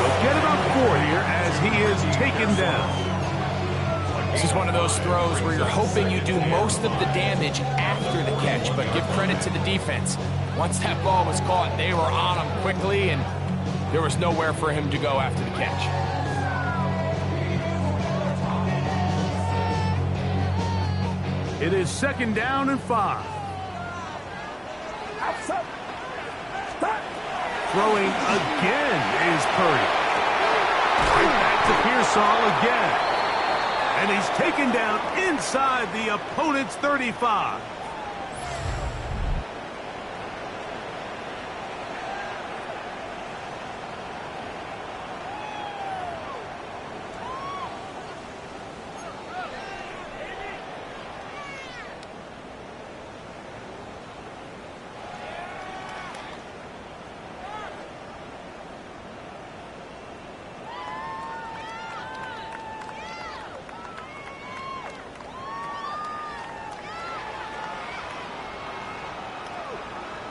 S1: They'll get about 4 here as he is taken down.
S4: This is one of those throws where you're hoping you do most of the damage after the catch, but give credit to the defense. Once that ball was caught, they were on him quickly, and there was nowhere for him to go after the catch.
S1: It is 2nd down and 5. Throwing again is Purdy. Right back to Pearsall again. And he's taken down inside the opponent's 35.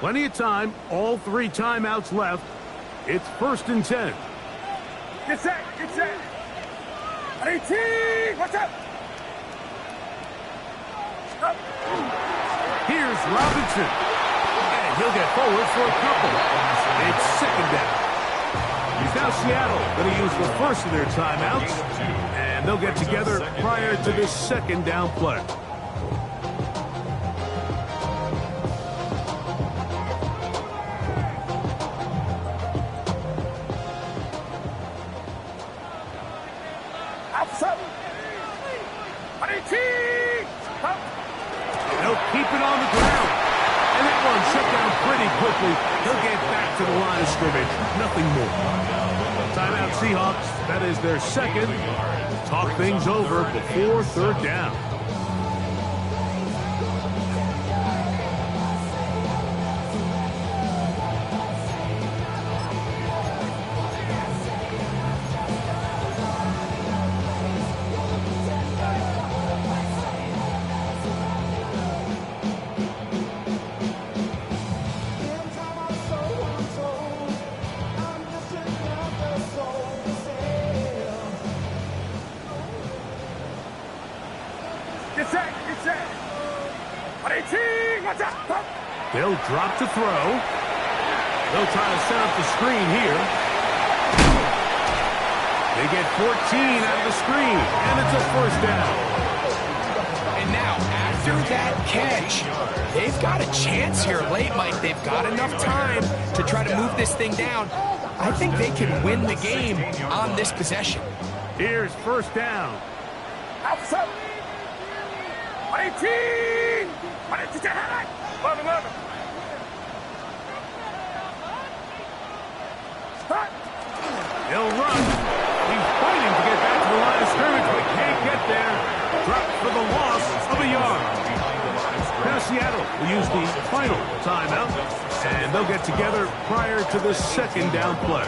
S1: Plenty of time, all 3 timeouts left. It's 1st and 10.
S3: Get set, get set. 18, watch out. Stop.
S1: Here's Robinson. And he'll get forward for a couple. It's 2nd down. It's now Seattle going to use the first of their timeouts. And they'll get together prior to this 2nd down play. Keep it on the ground. And that one shut down pretty quickly. He'll get back to the line of scrimmage. Nothing more. Timeout Seahawks. That is their 2nd. Talk things over before 3rd down. They'll drop to throw. They'll try to set up the screen here. They get 14 out of the screen, and it's a 1st down.
S4: And now, after that catch, they've got a chance here late, Mike. They've got enough time to try to move this thing down. I think they can win the game on this possession.
S1: Here's 1st down.
S3: Outside. 18. 11.
S1: He'll run. He's fighting to get back to the line of scrimmage, but can't get there. Dropped for the loss of a yard. Now Seattle will use the final timeout, and they'll get together prior to the 2nd down play.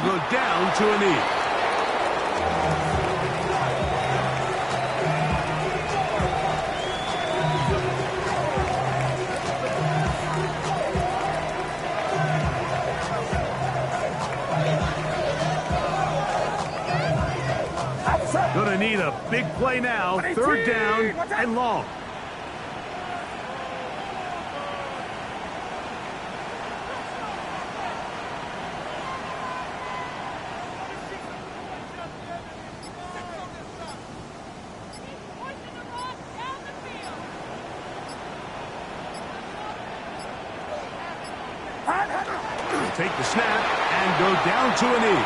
S1: They'll go down to a knee. Gonna need a big play now. 3rd down and long. Take the snap and go down to a knee.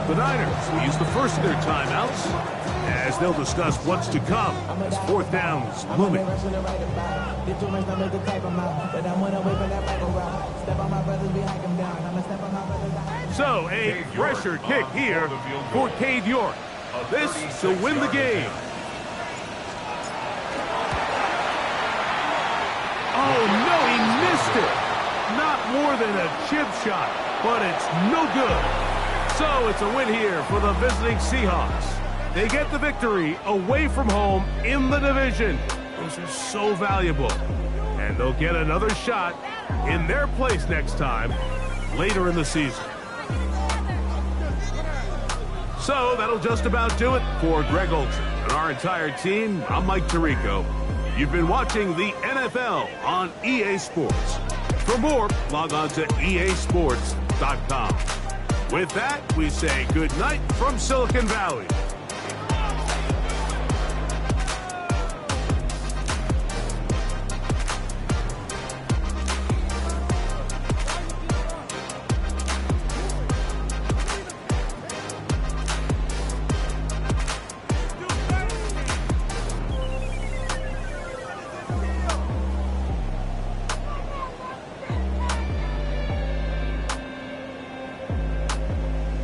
S1: The Niners will use the first of their timeouts as they'll discuss what's to come as 4th down's looming. So a pressure kick here for Cade York. This to win the game. Oh no, he missed it. Not more than a chip shot, but it's no good. So it's a win here for the visiting Seahawks. They get the victory away from home in the division. Those are so valuable. And they'll get another shot in their place next time later in the season. So that'll just about do it for Greg Olson and our entire team. I'm Mike Tirico. You've been watching the NFL on EA Sports. For more, log on to easports.com. With that, we say good night from Silicon Valley.